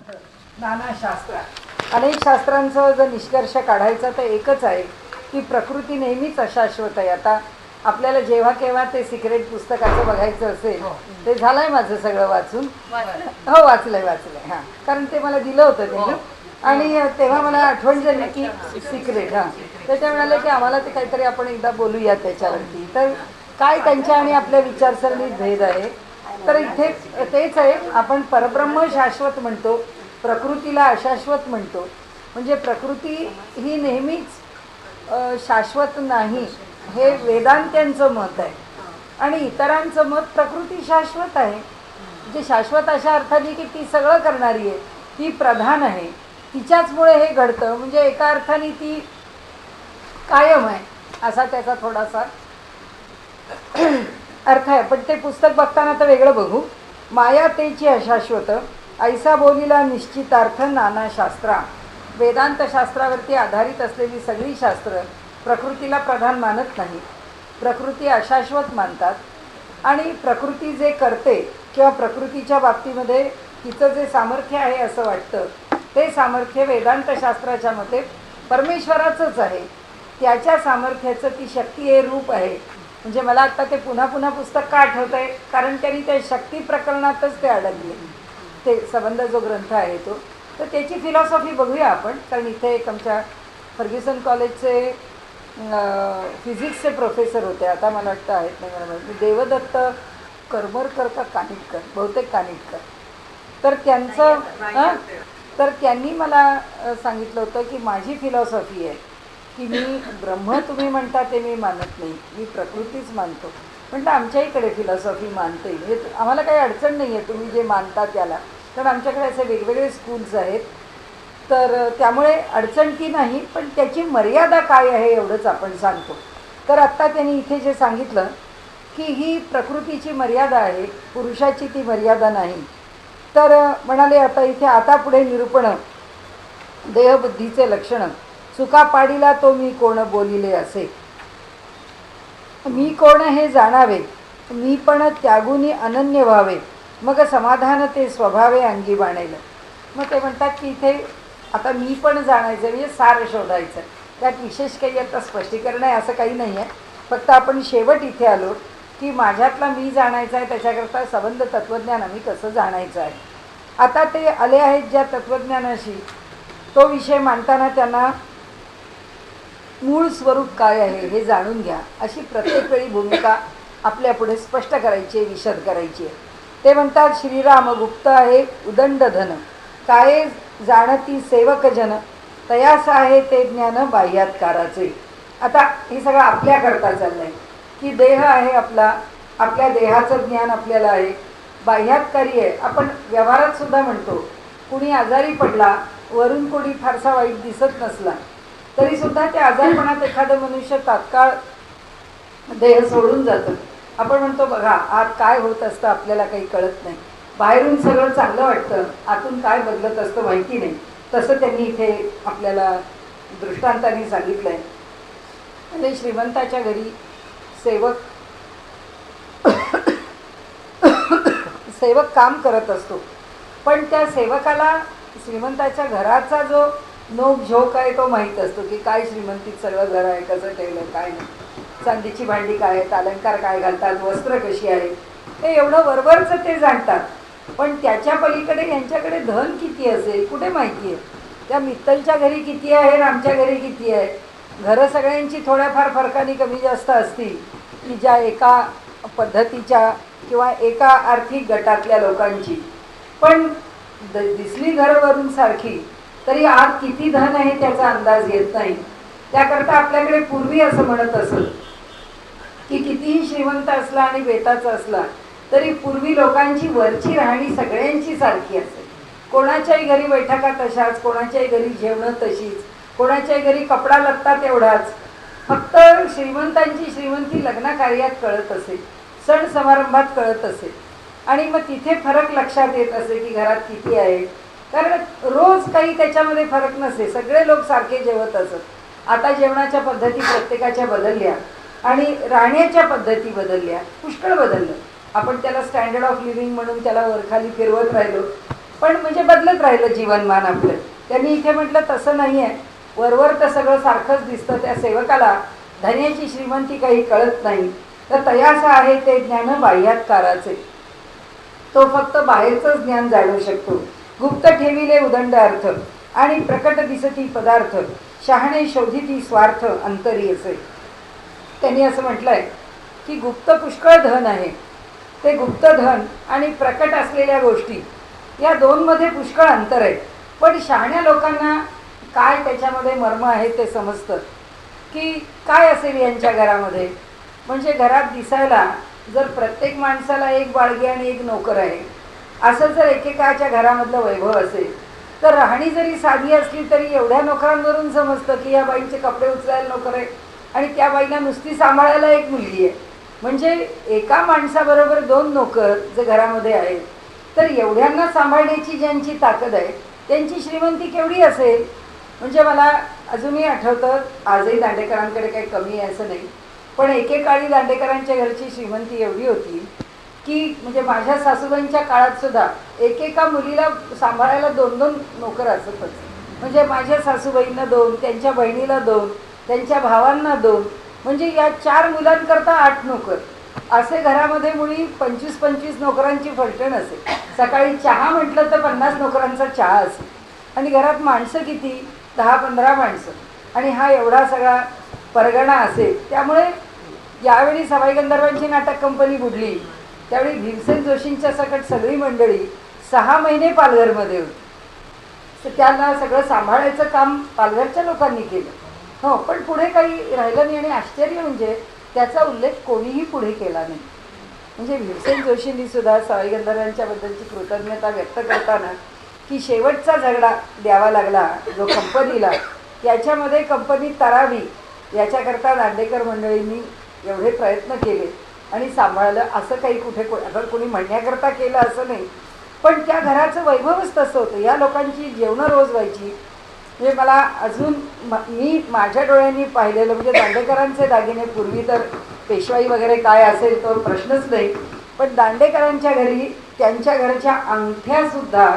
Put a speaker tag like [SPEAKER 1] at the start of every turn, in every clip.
[SPEAKER 1] नाना शास्त्र, अनेक शास्त्रांचा जर निष्कर्ष काढायचा तर एकच आहे की प्रकृती नेहमीच अशाश्वत आहे. आता आपल्याला जेव्हा केव्हा ते सिक्रेट पुस्तकाचं बघायचं असेल ते झालंय माझं सगळं वाचून. हो वाचलंय हां, कारण ते मला दिलं होतं त्यांनी आणि तेव्हा मला आठवण झाली की सिक्रेट. हां, त्याच्या म्हणाले की आम्हाला ते काहीतरी आपण एकदा बोलूया त्याच्यावरती. तर काय त्यांच्या आणि आपल्या विचारसरणीत भेद आहे. तर इथे तेच आहे, आपण परब्रह्म शाश्वत म्हणतो, प्रकृतीला अशाश्वत म्हणतो. म्हणजे प्रकृती ही नेहमीच शाश्वत नाही हे वेदांत्यांचं मत आहे आणि इतरांचं मत प्रकृती शाश्वत आहे. म्हणजे शाश्वत अशा अर्थाने की ती सगळं करणारी आहे, ती प्रधान आहे, तिच्याचमुळे हे घडतं. म्हणजे एका अर्थाने ती कायम आहे असा त्याचा थोडासा अर्थ आहे. पण ते पुस्तक बघताना तर वेगळं बघू. माया तेची अशाश्वत ऐसा बोलीला निश्चितार्थ नाना शास्त्रा. वेदांत शास्त्रावरती आधारित असलेली सगळी शास्त्र प्रकृतीला प्रधान मानत नाही, प्रकृती अशाश्वत मानतात. आणि प्रकृती जे करते किंवा प्रकृतीच्या बाबतीमध्ये तिचं जे सामर्थ्य आहे असं वाटतं, ते सामर्थ्य वेदांत शास्त्राच्या मते परमेश्वराचंच आहे. त्याच्या सामर्थ्याचं ती शक्ती हे रूप आहे. म्हणजे मला आत्ता ते पुन्हा पुन्हा पुस्तक का आठवतं आहे, कारण त्यांनी त्या शक्ती प्रकरणातच ते अडकले. ते संबंध जो ग्रंथ आहे तो, तर त्याची फिलॉसॉफी बघूया आपण. कारण इथे एक आमच्या फर्ग्युसन कॉलेजचे फिजिक्सचे प्रोफेसर होते, आता मला वाटतं आहेत नाही मला माहिती, देवदत्त करमरकर का कानिटकर, बहुतेक कानिटकर. तर त्यांनी मला सांगितलं होतं की माझी फिलॉसॉफी आहे की मी ब्रह्म तुम्ही म्हणता ते मी मानत नाही, मी प्रकृतीच मानतो. म्हटलं आमच्या इकडे फिलॉसॉफी मानता येईल, हे आम्हाला काही अडचण नाही आहे तुम्ही जे मानता त्याला, कारण आमच्याकडे असे वेगवेगळे स्कूल्स आहेत. तर त्यामुळे अडचण ती नाही, पण त्याची मर्यादा काय आहे एवढंच आपण सांगतो. तर आत्ता त्यांनी इथे जे सांगितलं की ही प्रकृतीची मर्यादा आहे, पुरुषाची ती मर्यादा नाही. तर म्हणाले आता पुढे निरूपण देहबुद्धीचे लक्षण. चुका पाडीला तो मी कोण बोलिले असे. मी कोण हे जाणावे, मी पण त्यागुनी अनन्य व्हावे, मग समाधान ते स्वभावे अंगी बाणेल. मग ते म्हणतात की इथे आता मी पण जाणायचं म्हणजे सार शोधायचं. त्यात विशेष काही आता स्पष्टीकरण आहे असं काही नाही आहे, फक्त आपण शेवट इथे आलो की माझ्यातला मी जाणायचा आहे, त्याच्याकरता संबंध तत्त्वज्ञान आम्ही कसं जाणायचं आहे. आता ते आले आहेत ज्या तत्त्वज्ञानाशी, तो विषय मांडताना त्यांना मूळ स्वरूप काय आहे हे जाणून घ्या अशी प्रत्येक वेळी भूमिका आपल्यापुढे स्पष्ट करायची, विशद करायची आहे. ते म्हणतात श्रीराम गुप्त आहे उदंड धन, काय जाणती सेवक जन, तयास आहे ते ज्ञान बाह्यात्काराचे. आता हे सगळं आपल्याकरता चाललं आहे की देह आहे आपला, आपल्या देहाचं ज्ञान आपल्याला आहे, बाह्यात्कारी आहे. आपण व्यवहारात सुद्धा म्हणतो, कुणी आजारी पडला, वरून कोणी फारसा वाईट दिसत नसला तरीसुद्धा त्या आजारपणात एखादं मनुष्य तात्काळ देह सोडून जातं. आपण म्हणतो बघा आत काय होत असतं आपल्याला काही कळत नाही, बाहेरून सगळं चांगलं वाटतं, आतून काय बदलत असतं माहिती नाही. तसं त्यांनी इथे आपल्याला दृष्टांताने सांगितलं आहे. म्हणजे श्रीमंताच्या घरी सेवक काम करत असतो, पण त्या सेवकाला श्रीमंताच्या घराचा जो नोक झोक आहे तो माहीत असतो की काय श्रीमंतीत सगळं घर आहे, कसं ठेवलं, काय नाही, चांदीची भांडी काय आहेत, अलंकार काय घालतात, वस्त्र कशी आहे, हे एवढं वरवरचं ते जाणतात. पण त्याच्या पलीकडे यांच्याकडे धन किती असेल कुठे माहिती आहे. त्या मित्तलच्या घरी किती आहे आणि आमच्या घरी किती आहे, घरं सगळ्यांची थोड्याफार फरकाने कमी जास्त असतील की ज्या एका पद्धतीच्या किंवा एका आर्थिक गटातल्या लोकांची, पण दिसली घरवरून सारखी तरी आत किती धन आहे त्याचा अंदाज येत नाही. त्याकरता आपल्याकडे पूर्वी असं म्हणत असत की कितीही श्रीमंत असला आणि बेताचा असला तरी पूर्वी लोकांची वरची राहणी सगळ्यांची सारखी असेल. कोणाच्याही घरी बैठका तशाच, कोणाच्याही घरी जेवणं तशीच, कोणाच्याही घरी कपडा लत्ता तेवढाच. फक्त श्रीमंतांची श्रीमंती लग्न कार्यात कळत असेल, सण समारंभात कळत असेल आणि मग तिथे फरक लक्षात येत असे की घरात किती आहे. कारण रोज काही त्याच्यामध्ये फरक नसे, सगळे लोक सारखे जेवत असत. आता जेवणाच्या पद्धती प्रत्येकाच्या बदलल्या आणि राहण्याच्या पद्धती बदलल्या, पुष्कळ बदललं. आपण त्याला स्टँडर्ड ऑफ लिव्हिंग म्हणून त्याला वरखाली फिरवत राहिलो पण म्हणजे बदलत राहिलं जीवनमान आपलं. त्यांनी इथे म्हटलं तसं नाही आहे, वरवर तर सगळं सारखंच दिसतं, त्या सेवकाला धन्याची श्रीमंती काही कळत नाही, तर तयासा आहे ते ज्ञान बाह्यात्काराचे, तो फक्त बाहेरचंच ज्ञान जाणू शकतो. गुप्त ठेविले उदंड अर्थ आणि प्रकट दिसती पदार्थ, शहाणे शोधिती स्वार्थ अंतरी असे. त्यांनी असं म्हटलंय की गुप्त पुष्कळ धन आहे, ते गुप्त धन आणि प्रकट असलेल्या गोष्टी या दोनमध्ये पुष्कळ अंतर आहे. पण शहाण्या लोकांना काय त्याच्यामध्ये मर्म आहे ते समजतं की काय असेल यांच्या घरामध्ये. म्हणजे घरात दिसायला जर प्रत्येक माणसाला एक बाळगी आणि एक नोकर आहे, असं जर एकेकाच्या घरामधलं वैभव असेल, तर राहणी जरी साधी असली तरी एवढ्या नोकरांवरून समजतं की या बाईंचे कपडे उचलायला नोकर आहे आणि त्या बाईला नुसती सांभाळायला एक मुलगी आहे. म्हणजे एका माणसाबरोबर 2 नोकर जे घरामध्ये आहेत, तर एवढ्यांना सांभाळण्याची ज्यांची ताकद आहे त्यांची श्रीमंती केवढी असेल. म्हणजे मला अजूनही आठवतं, आजही दांडेकरांकडे काही कमी आहे असं नाही, पण एकेकाळी दांडेकरांच्या घरची श्रीमंती एवढी होती की म्हणजे माझ्या सासूबाईंच्या काळात सुद्धा एकेका मुलीला सांभाळायला 2-2 नोकर असतच. म्हणजे माझ्या सासूबाईंना 2, त्यांच्या बहिणीला 2, त्यांच्या भावांना 2, म्हणजे या 4 मुलांकरता 8 नोकर, असे घरामध्ये मुळी 25-25 नोकरांची फलटण असेल. सकाळी चहा म्हटलं तर 50 नोकरांचा चहा असेल आणि घरात माणसं किती, 10-15 माणसं, आणि हा एवढा सगळा परगणा असेल. त्यामुळे ज्यावेळी सवाई गंधर्वांची नाटक कंपनी बुडली त्यावेळी भीमसेन जोशींच्या सकट सगळी मंडळी 6 महिने पालघरमध्ये होती. तर त्यांना सगळं सांभाळायचं काम पालघरच्या लोकांनी केलं. हो, पण पुढे काही राहिलं नाही. आणि आश्चर्य म्हणजे त्याचा उल्लेख कोणीही पुढे केला नाही. म्हणजे भीमसेन जोशींनी सुद्धा सवाई गंधर्वांच्याबद्दलची कृतज्ञता व्यक्त करताना की शेवटचा झगडा द्यावा लागला जो कंपनीला, याच्यामध्ये कंपनी तरावी याच्याकरता दांडेकर मंडळींनी एवढे प्रयत्न केले आणि सांभाळलं. असं काही कुठे आता कोणी म्हणण्याकरता केलं असं नाही, पण त्या घराचं वैभवच तसं होतं. या लोकांची जेवणं रोज व्हायची. म्हणजे मला अजून मी माझ्या डोळ्यांनी पाहिलेलं म्हणजे दांडेकरांचे दागिने, पूर्वी तर पेशवाई वगैरे काय असेल तो प्रश्नच नाही, पण दांडेकरांच्या घरी त्यांच्या घरच्या अंगठ्यासुद्धा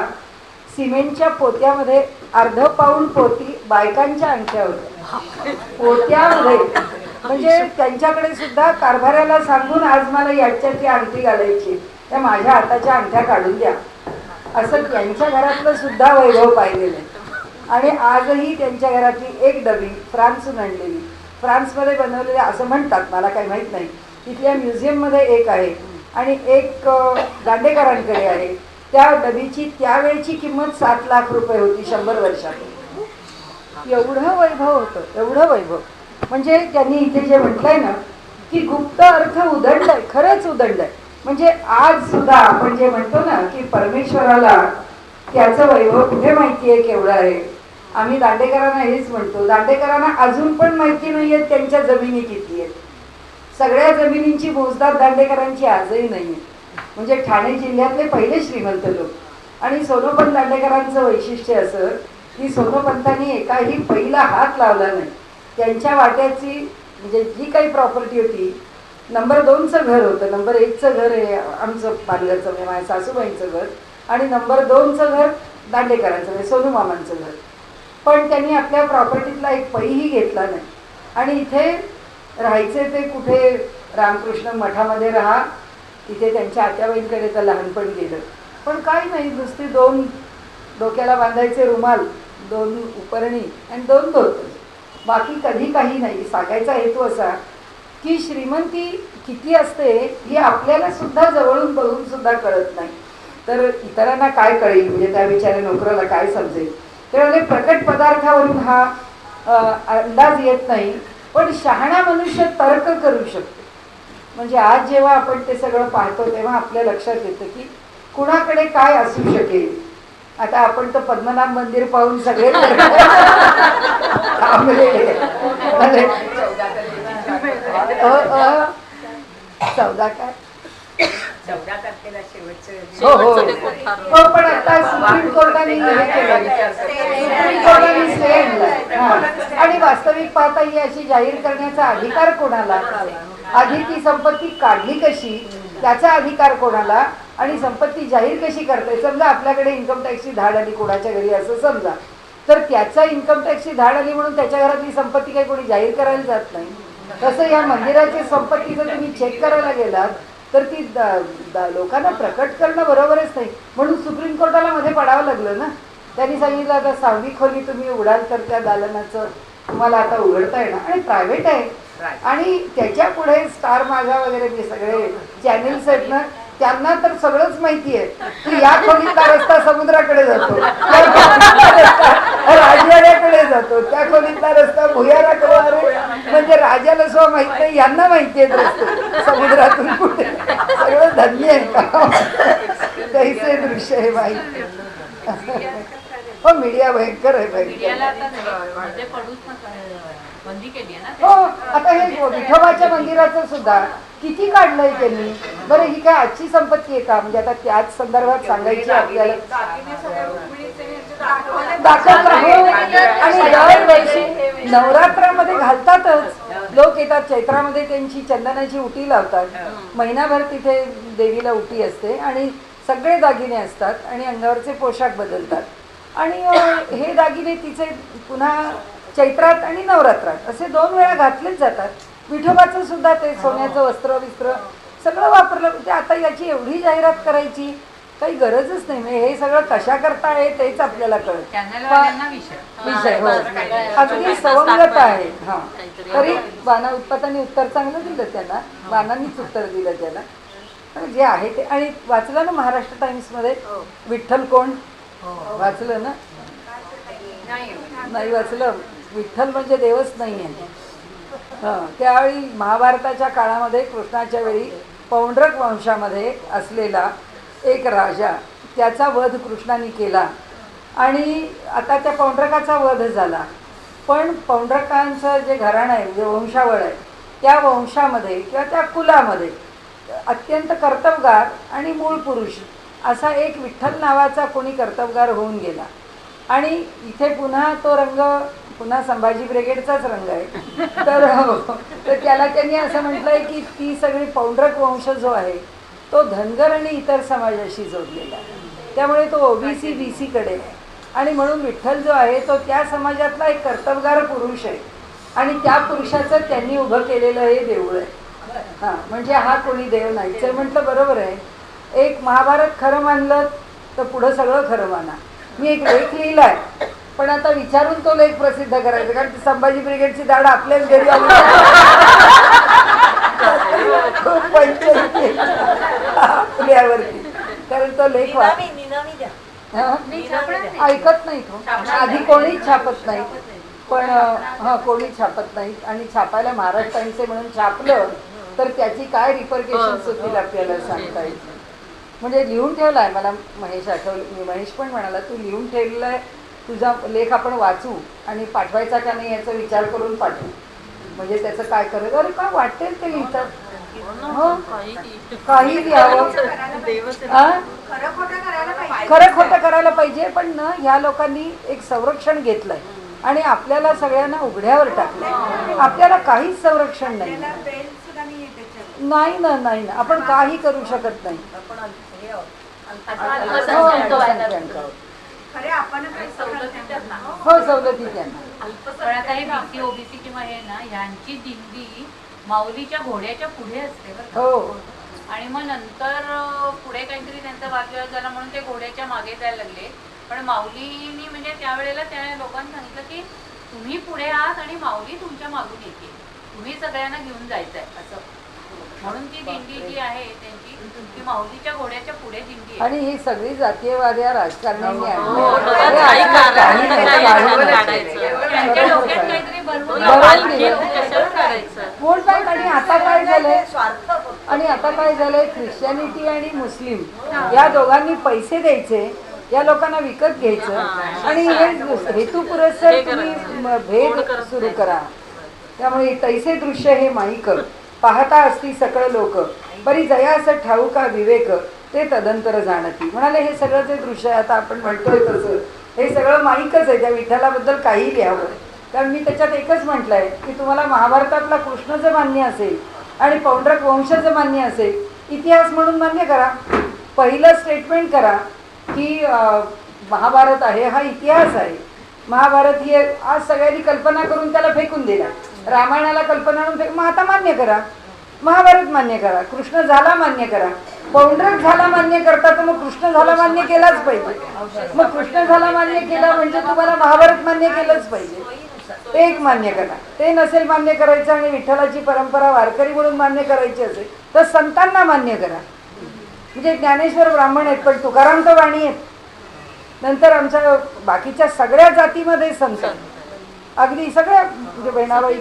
[SPEAKER 1] सिमेंटच्या पोत्यामध्ये अर्ध पाऊण पोती बायकांच्या अंगठ्या होत्या पोत्यामध्ये. म्हणजे त्यांच्याकडे सुद्धा कारभाऱ्याला सांगून आज मला याच्याची अंगठी घालायची, त्या माझ्या हाताच्या अंगठ्या काढून द्या, असं त्यांच्या घरातलं सुद्धा वैभव पाहिलेलं आहे. आणि आजही त्यांच्या घरातली एक डबी फ्रान्सहून आणलेली, फ्रान्समध्ये बनवलेली असं म्हणतात, मला काही माहीत नाही, तिथल्या म्युझियममध्ये एक आहे आणि एक दांडेकरांकडे आहे. त्या डबीची त्यावेळची किंमत 7 लाख रुपये होती 100 वर्षात. एवढं वैभव होतं, एवढं वैभव. म्हणजे त्यांनी इथे जे म्हटलंय ना की गुप्त अर्थ उदंड आहे, खरंच उदंड आहे. म्हणजे आज सुद्धा आपण जे म्हणतो ना की परमेश्वराला त्याचं वैभव कुठे माहिती आहे केवढं आहे. आम्ही दांडेकरांना हेच म्हणतो, दांडेकरांना अजून पण माहिती नाही आहे त्यांच्या जमिनी किती आहेत. सगळ्या जमिनींची मोजदाद दांडेकरांची आजही नाही आहे. म्हणजे ठाणे जिल्ह्यातले पहिले श्रीमंत लोक. आणि सोनोपंत दांडेकरांचं वैशिष्ट्य असं की सोनोपंतांनी एकाही पहिला हात लावला नाही. त्यांच्या वाट्याची म्हणजे जी काही प्रॉपर्टी होती, नंबर 2चं घर होतं, नंबर 1चं घर हे आमचं पालघरचं म्हणजे माझ्या सासूबाईंचं घर, आणि नंबर 2चं घर दांडेकरांचं म्हणजे सोनूमामांचं घर. पण त्यांनी आपल्या प्रॉपर्टीतला एक पैही घेतला नाही. आणि इथे राहायचे ते कुठे रामकृष्ण मठामध्ये राहा, तिथे त्यांच्या आत्याबाईंकडे तर लहानपण गेलं. पण काही नाही, नुसती 2 डोक्याला बांधायचे रुमाल, 2 उपरणी आणि 2 धोतर, बाकी कधी काही नाही. सांगायचा हेतू असा की श्रीमंती किती असते हे आपल्याला सुद्धा जवळून बघून सुद्धा कळत नाही, तर इतरांना काय कळेल, म्हणजे त्या बिचाऱ्या नोकराला काय समजेल. त्यामुळे प्रकट पदार्थावरून हा अंदाज येत नाही, पण शहाणा मनुष्य तर्क करू शकतो. म्हणजे आज जेव्हा आपण ते सगळं पाहतो तेव्हा आपल्या लक्षात येतं की कुणाकडे काय असू शकेल. आता आपण तर पद्मनाभ मंदिर पाहून सगळे चौदा काय हो, पण आता सुप्रीम कोर्टाने आणि वास्तविक पाहता ही अशी जाहीर करण्याचा अधिकार कोणाला. आधी ती संपत्ती काढली कशी त्याचा अधिकार कोणाला आणि संपत्ती जाहीर कशी करते. समजा आपल्याकडे इन्कम टॅक्सची धाड आली कोणाच्या घरी असं समजा, तर त्याचा इन्कम टॅक्सची धाड आली म्हणून त्याच्या घरातली संपत्ती काही कोणी जाहीर करायला जात नाही. तसं या मंदिराची संपत्ती जर तुम्ही चेक करायला गेलात तर ती लोकांना प्रकट करणं बरोबरच नाही. म्हणून सुप्रीम कोर्टाला मध्ये पडावं लागलं ना. त्यांनी सांगितलं आता 6वी खोली तुम्ही उघडाल तर त्या दालनाचं तुम्हाला आता उघडता येणार आणि प्रायव्हेट आहे. आणि त्याच्या पुढे स्टार माझा वगैरे जे सगळे चॅनेल्स आहेत ना त्यांना तर सगळंच माहिती आहे की या खोलीतला रस्ता समुद्राकडे जातो, राजवाड्याकडे जातो, त्या खोलीतला रस्ता भुयाराकडे. अरे म्हणजे राजाला स्व माहित नाही, यांना माहिती आहेत रस्ते समुद्रातून कुठे. सगळं धन्य आहे का. कैसे दृश्य आहे माहिती. हो मीडिया भयंकर आहे हो. आता हे विठोबाच्या मंदिराचं सुद्धा किती काढलंय त्यांनी. बरं ही काय आजची संपत्ती आहे का. म्हणजे आता त्याच संदर्भात सांगायची आपल्याला दाखवता हो. आणि दरवर्षी नवरात्रामध्ये घालतातच लोक येतात. चैत्रामध्ये त्यांची चंदनाची उटी लावतात. महिनाभर तिथे देवीला उटी असते आणि सगळे दागिने असतात आणि अंगावरचे पोशाख बदलतात. आणि हे दागिने तिचे पुन्हा चैत्रात आणि नवरात्रात असे 2 वेळा घातलेच जातात. विठोबाचं सुद्धा ते सोन्याचं वस्त्र विस्त्र सगळं वापरलं. म्हणजे आता याची एवढी जाहिरात करायची काही गरजच नाही. म्हणजे हे सगळं कशा करता आहे तेच आपल्याला कळत. विषय हो अगदी सवंगत आहे. हां तरी बाणा उत्पादनाने उत्तर चांगलं दिलं त्यांना. बाणांनीच उत्तर दिलं त्याला जे आहे ते. आणि वाचलं ना महाराष्ट्र टाइम्समध्ये विठ्ठल कोण वाचलं ना. नाही वाचलं. विठ्ठल म्हणजे देवच नाही आहे. हां त्यावेळी महाभारताच्या काळामध्ये कृष्णाच्या वेळी पौंड्रक वंशामध्ये असलेला एक राजा त्याचा वध कृष्णाने केला आणि आता त्या पौंड्रकाचा वध झाला. पण पौंड्रकांचं जे घराणं आहे जे वंशावळ आहे त्या वंशामध्ये किंवा त्या कुलामध्ये अत्यंत कर्तबगार आणि मूळ पुरुष असा एक विठ्ठल नावाचा कोणी कर्तबगार होऊन गेला. आणि इथे पुन्हा तो रंग पुन्हा संभाजी ब्रिगेडचाच रंग आहे. तर त्याला त्यांनी असं म्हटलंय की ती सगळी पौंड्रक वंश जो आहे तो धनगर आणि इतर समाजाशी जोडलेला आहे. त्यामुळे तो ओबीसी बीसीकडे आहे. आणि म्हणून विठ्ठल जो आहे तो त्या समाजातला एक कर्तबगार पुरुष आहे आणि त्या पुरुषाचं त्यांनी उभं केलेलं हे देऊळ आहे. हां म्हणजे हा कोणी देव नाहीच आहे. म्हटलं बरोबर आहे. एक महाभारत खरं मानलं तर पुढं सगळं खरं माना. मी एक लेख लिहिला आहे पण आता विचारून तो लेख प्रसिद्ध करायचा कारण संभाजी ब्रिगेडची दाढ आपल्याच घरी आली. खूप पंचायती आपल्यावरती कारण तो लेख ऐकत नाही तो. आधी कोणीच छापत नाही पण कोणीच छापत नाही. आणि छापायला महाराष्ट्र टाइम्सचे म्हणून छापलं तर त्याची काय रिपरकेशन्स होतील आपल्याला सांगता येईल. म्हणजे लिहून ठेवला आहे मला महेश आठवले. महेश पण म्हणाला तू लिहून ठेवलेला आहे तुझा लेख आपण वाचू आणि पाठवायचा का नाही याचा विचार करून पाठवू. म्हणजे त्याचं काय करायचं. अरे काय वाटेल ते लिहितात. हो काही लिहावं. खरं खोटं करायला पाहिजे पण ना ह्या लोकांनी एक संरक्षण घेतलंय आणि आपल्याला सगळ्यांना उघड्यावर टाकलंय. आपल्याला काहीच संरक्षण नाही. नाही ना नाही ना आपण काही करू शकत नाही. हो सवलती त्यांना
[SPEAKER 2] काही बीसी ओबीसी किंवा हे ना ह्यांची दिंडी माऊलीच्या घोड्याच्या पुढे असते बरं.
[SPEAKER 1] हो
[SPEAKER 2] आणि मग नंतर पुढे काहीतरी त्यांचा वादविवाद झाला म्हणून ते घोड्याच्या मागे जायला लागले. पण माऊलीनी म्हणजे त्यावेळेला त्या लोकांनी सांगितलं की तुम्ही पुढे आहात आणि माऊली तुमच्या मागून येते. तुम्ही सगळ्यांना घेऊन जायचंय असं. म्हणून ती दिंडी जी आहे त्यांची ती माऊलीच्या घोड्याच्या पुढे दिंडी आहे.
[SPEAKER 1] आणि ही सगळी जातीयवाद या राजकारण्यांनी बोलतात. आणि आता काय झालंय ख्रिश्चॅनिटी आणि मुस्लिम या दोघांनी पैसे द्यायचे या लोकांना विकत घ्यायचं आणि हे हेतुपुरस्सर तुम्ही भेद सुरू करा. त्यामुळे तैसे दृश्य हे माईक पाहता असती सकळ लोक बरी जया असं ठाऊका विवेक ते तदंतर जाणती. म्हणाले हे सगळं जे दृश्य आहे आता आपण म्हणतोय तसं हे सगळं माईकच आहे. त्या विठ्ठलाबद्दल काही लिहावं. कारण मी त्याच्यात एकच म्हटलंय की तुम्हाला महाभारतातला कृष्ण जर मान्य असेल आणि पौंड्रक वंश जर मान्य असेल इतिहास म्हणून मान्य करा. पहिलं स्टेटमेंट करा की महाभारत आहे हा इतिहास आहे. महाभारत ही आज सगळ्यांनी कल्पना करून त्याला फेकून दिला. रामायणाला कल्पना म्हणून मग आता मान्य करा. महाभारत मान्य करा. कृष्ण झाला मान्य करा. पौंड्रक झाला मान्य करता तर मग कृष्ण झाला मान्य केलाच पाहिजे. मग कृष्ण झाला मान्य केला म्हणजे तुम्हाला महाभारत मान्य केलंच पाहिजे. एक मान्य करा. ते नसेल मान्य करायचं आणि विठ्ठलाची परंपरा वारकरी म्हणून मान्य करायची असेल तर संतांना मान्य करा. म्हणजे ज्ञानेश्वर ब्राह्मण आहेत पण तुकाराम तर वाणी आहेत. नंतर आमच्या बाकीच्या सगळ्या जातीमध्ये संत अगदी सगळ्या म्हणजे बहिणाबाई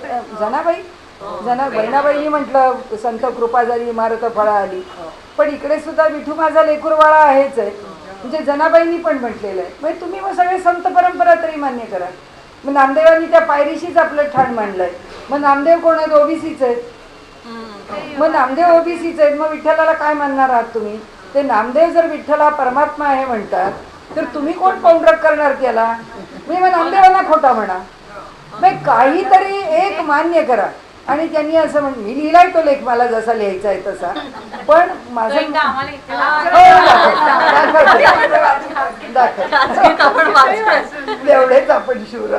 [SPEAKER 1] बहिणाबाईंनी म्हटलं संत कृपा झाली इमारत फळा आली. पण इकडे सुद्धा विठू माझा लेकूरवाळा आहेच आहे. म्हणजे जनाबाईंनी पण म्हटलेलं आहे. म्हणजे तुम्ही मग सगळे संत परंपरा तरी मान्य करा. मग नामदेवांनी त्या पायरीशीच आपलं ठाण मांडलंय. मग नामदेव कोण आहेत? ओबीसीच आहेत. मग नामदेव ओबीसीच आहेत. मग विठ्ठलाला काय मानणार आहात तुम्ही? ते नामदेव जर विठ्ठल हा परमात्मा आहे म्हणतात तर तुम्ही कोण पौंड्रक करणार त्याला? म्हणजे मग नामदेवांना खोटा म्हणा. मग काहीतरी एक मान्य करा. आणि त्यांनी असं मी लिहिलाय तो लेख मला जसा लिहायचा आहे तसा. पण माझं तेवढेच आपण शूर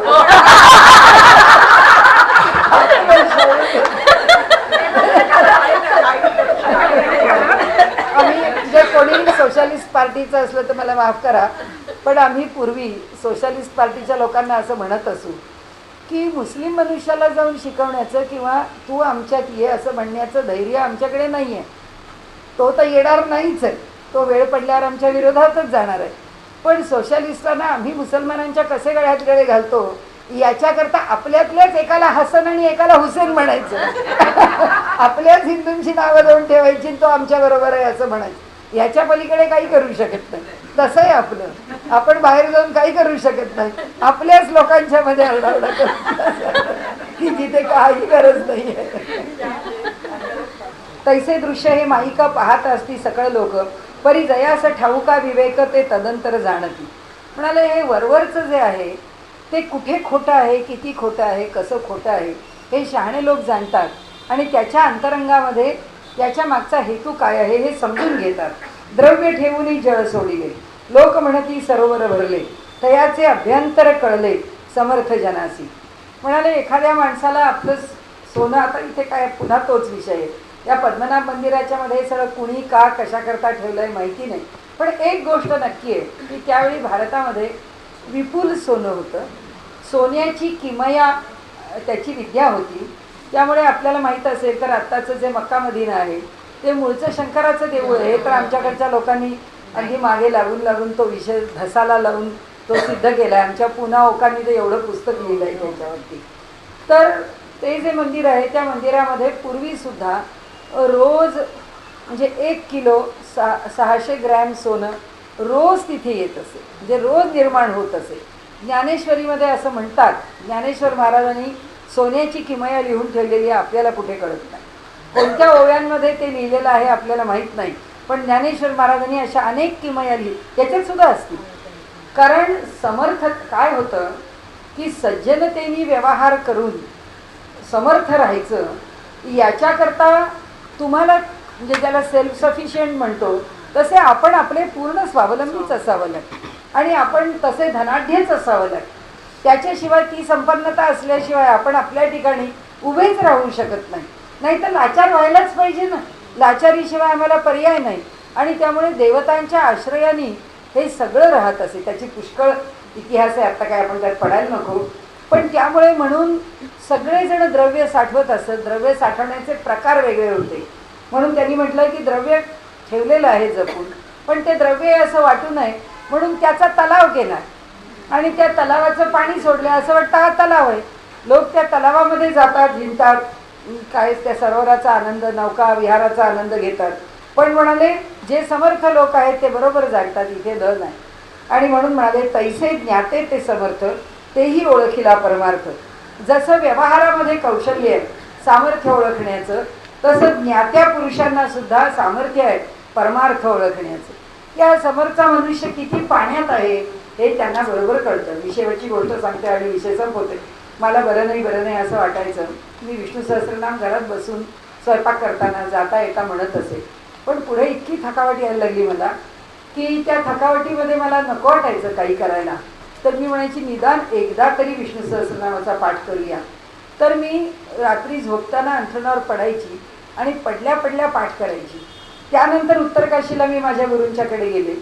[SPEAKER 1] आम्ही जे कोणी सोशलिस्ट पार्टीचं असलं तर मला माफ करा पण आम्ही पूर्वी सोशलिस्ट पार्टीच्या लोकांना असं म्हणत असू की मुस्लिम मनुष्याला जाऊन शिकवण्याचं किंवा तू आमच्यात ये असं म्हणण्याचं धैर्य आमच्याकडे नाही आहे. तो तर येणार नाहीच आहे. तो वेळ पडल्यावर आमच्या विरोधातच जाणार आहे. पण सोशलिस्टांना आम्ही मुसलमानांच्या कसे गळ्यात गळे घालतो याच्याकरता आपल्यातल्याच एकाला हसन आणि एकाला हुसेन म्हणायचं. आपल्याच हिंदूंची नावं देऊन ठेवायची तो आमच्या बरोबर आहे असं म्हणायचं. याच्या पलीकडे काही करू शकत नाही. तसं आहे आपलं. आपण बाहेर जाऊन काही करू शकत नाही. आपल्याच लोकांच्या मध्ये आरडाओरडा करतो की जिथे काही गरज नाही आहे. तैसे दृश्य हे माईका पाहत असती सकळ लोक परी जयास ठाऊका विवेक ते तदंतर जाणती. म्हणाले हे वरवरचं जे आहे ते कुठे खोटं आहे, किती खोटं आहे, कसं खोटं आहे हे शहाणे लोक जाणतात आणि त्याच्या अंतरंगामध्ये त्याच्या मागचा हेतू काय आहे हे समजून घेतात. द्रव्य ठेवूनही जळ सोडिले लोक म्हणती सरोवर भरले तयाचे अभ्यंतर कळले समर्थ जनासी. म्हणाले एखाद्या माणसाला आपलं सोनं आता इथे काय पुन्हा तोच विषय आहे. या पद्मनाभ मंदिराच्या मध्ये सगळं कुणी का कशाकरता ठेवलं आहे माहिती नाही. पण एक गोष्ट नक्की आहे की त्यावेळी भारतामध्ये विपुल सोनं होतं. सोन्याची किमया त्याची विद्या होती. त्यामुळे आपल्याला माहीत असेल तर आत्ताचं जे मक्का मदिना आहे ते मूळचं शंकराचं देऊळ आहे. तर आमच्याकडच्या लोकांनी अगदी मागे लागून तो विषय धसाला लावून तो सिद्ध केला आहे. आमच्या पुन्हा ओकांनी ते एवढं पुस्तक लिहिलं आहे त्याच्यावरती. तर ते जे मंदिर आहे त्या मंदिरामध्ये पूर्वीसुद्धा रोज म्हणजे 1 किलो 600 ग्रॅम सोनं रोज तिथे येत असे. म्हणजे रोज निर्माण होत असे. ज्ञानेश्वरीमध्ये असं म्हणतात ज्ञानेश्वर महाराजांनी सोन्याची किमया लिहून ठेवलेली आहे. आपल्याला कुठे कळत नाही. कोणत्या ओव्यांमध्ये ते लिहिलेलं आहे आपल्याला माहीत नाही. पण ज्ञानेश्वर महाराजांनी अशा अनेक किमया लिहि त्याच्यात सुद्धा असतील. कारण समर्थ काय होतं की सज्जनतेने व्यवहार करून समर्थ राहायचं याच्याकरता तुम्हाला म्हणजे ज्याला सेल्फ सफिशियंट म्हणतो तसे आपण आपले पूर्ण स्वावलंबीच असावं लागतं आणि आपण तसे धनाढ्यच असावं लागतं. त्याच्याशिवाय ती संपन्नता असल्याशिवाय आपण आपल्या ठिकाणी उभेच राहू शकत नाही. नाही तर लाचार व्हायलाच पाहिजे ना. लाचारीशिवाय आम्हाला पर्याय नाही. आणि त्यामुळे देवतांच्या आश्रयाने हे सगळं राहत असे. त्याची पुष्कळ इतिहास आहे. आता काय आपण त्यात पडायला नको. पण त्यामुळे म्हणून सगळेजण द्रव्य साठवत असत. द्रव्य साठवण्याचे प्रकार वेगळे होते. म्हणून त्यांनी म्हटलं की द्रव्य ठेवलेलं आहे जपून पण ते द्रव्य असं वाटू नये म्हणून त्याचा तलाव केला आणि त्या तलावाचं पाणी सोडलं असं वाटतं हा तलाव आहे. लोक त्या तलावामध्ये जातात, हिंडतात, काय त्या सरोवराचा आनंद, नौका विहाराचा आनंद घेतात. पण म्हणाले जे समर्थ लोक आहेत ते बरोबर जाणतात इथे धन आहे. आणि म्हणून म्हणाले तैसे ज्ञाते ते समर्थ तेही ओळखीला परमार्थ. जसं व्यवहारामध्ये कौशल्य आहे सामर्थ्य ओळखण्याचं तसं ज्ञात्या पुरुषांना सुद्धा सामर्थ्य आहे परमार्थ ओळखण्याचं. या समर्थ मनुष्य किती पाण्यात आहे हे त्यांना बरोबर कळतं. मी शेवटची गोष्ट सांगते आणि विषय संपवते. मला बरं नाही असं वाटायचं. मी विष्णू सहस्त्रनाम घरात बसून स्वयंपाक करताना जाता येता म्हणत असे पण पुढे इतकी थकावट यायला लागली मला की त्या थकावटीमध्ये मला नको वाटायचं काही करायला. तर मी म्हणायची निदान एकदा तरी विष्णू सहस्रनामाचा पाठ करूया. तर मी रात्री झोपताना अंथरुणावर पडायची आणि पडल्या पडल्या पाठ करायची. त्यानंतर उत्तरकाशीला मी माझ्या गुरूंच्याकडे गेले.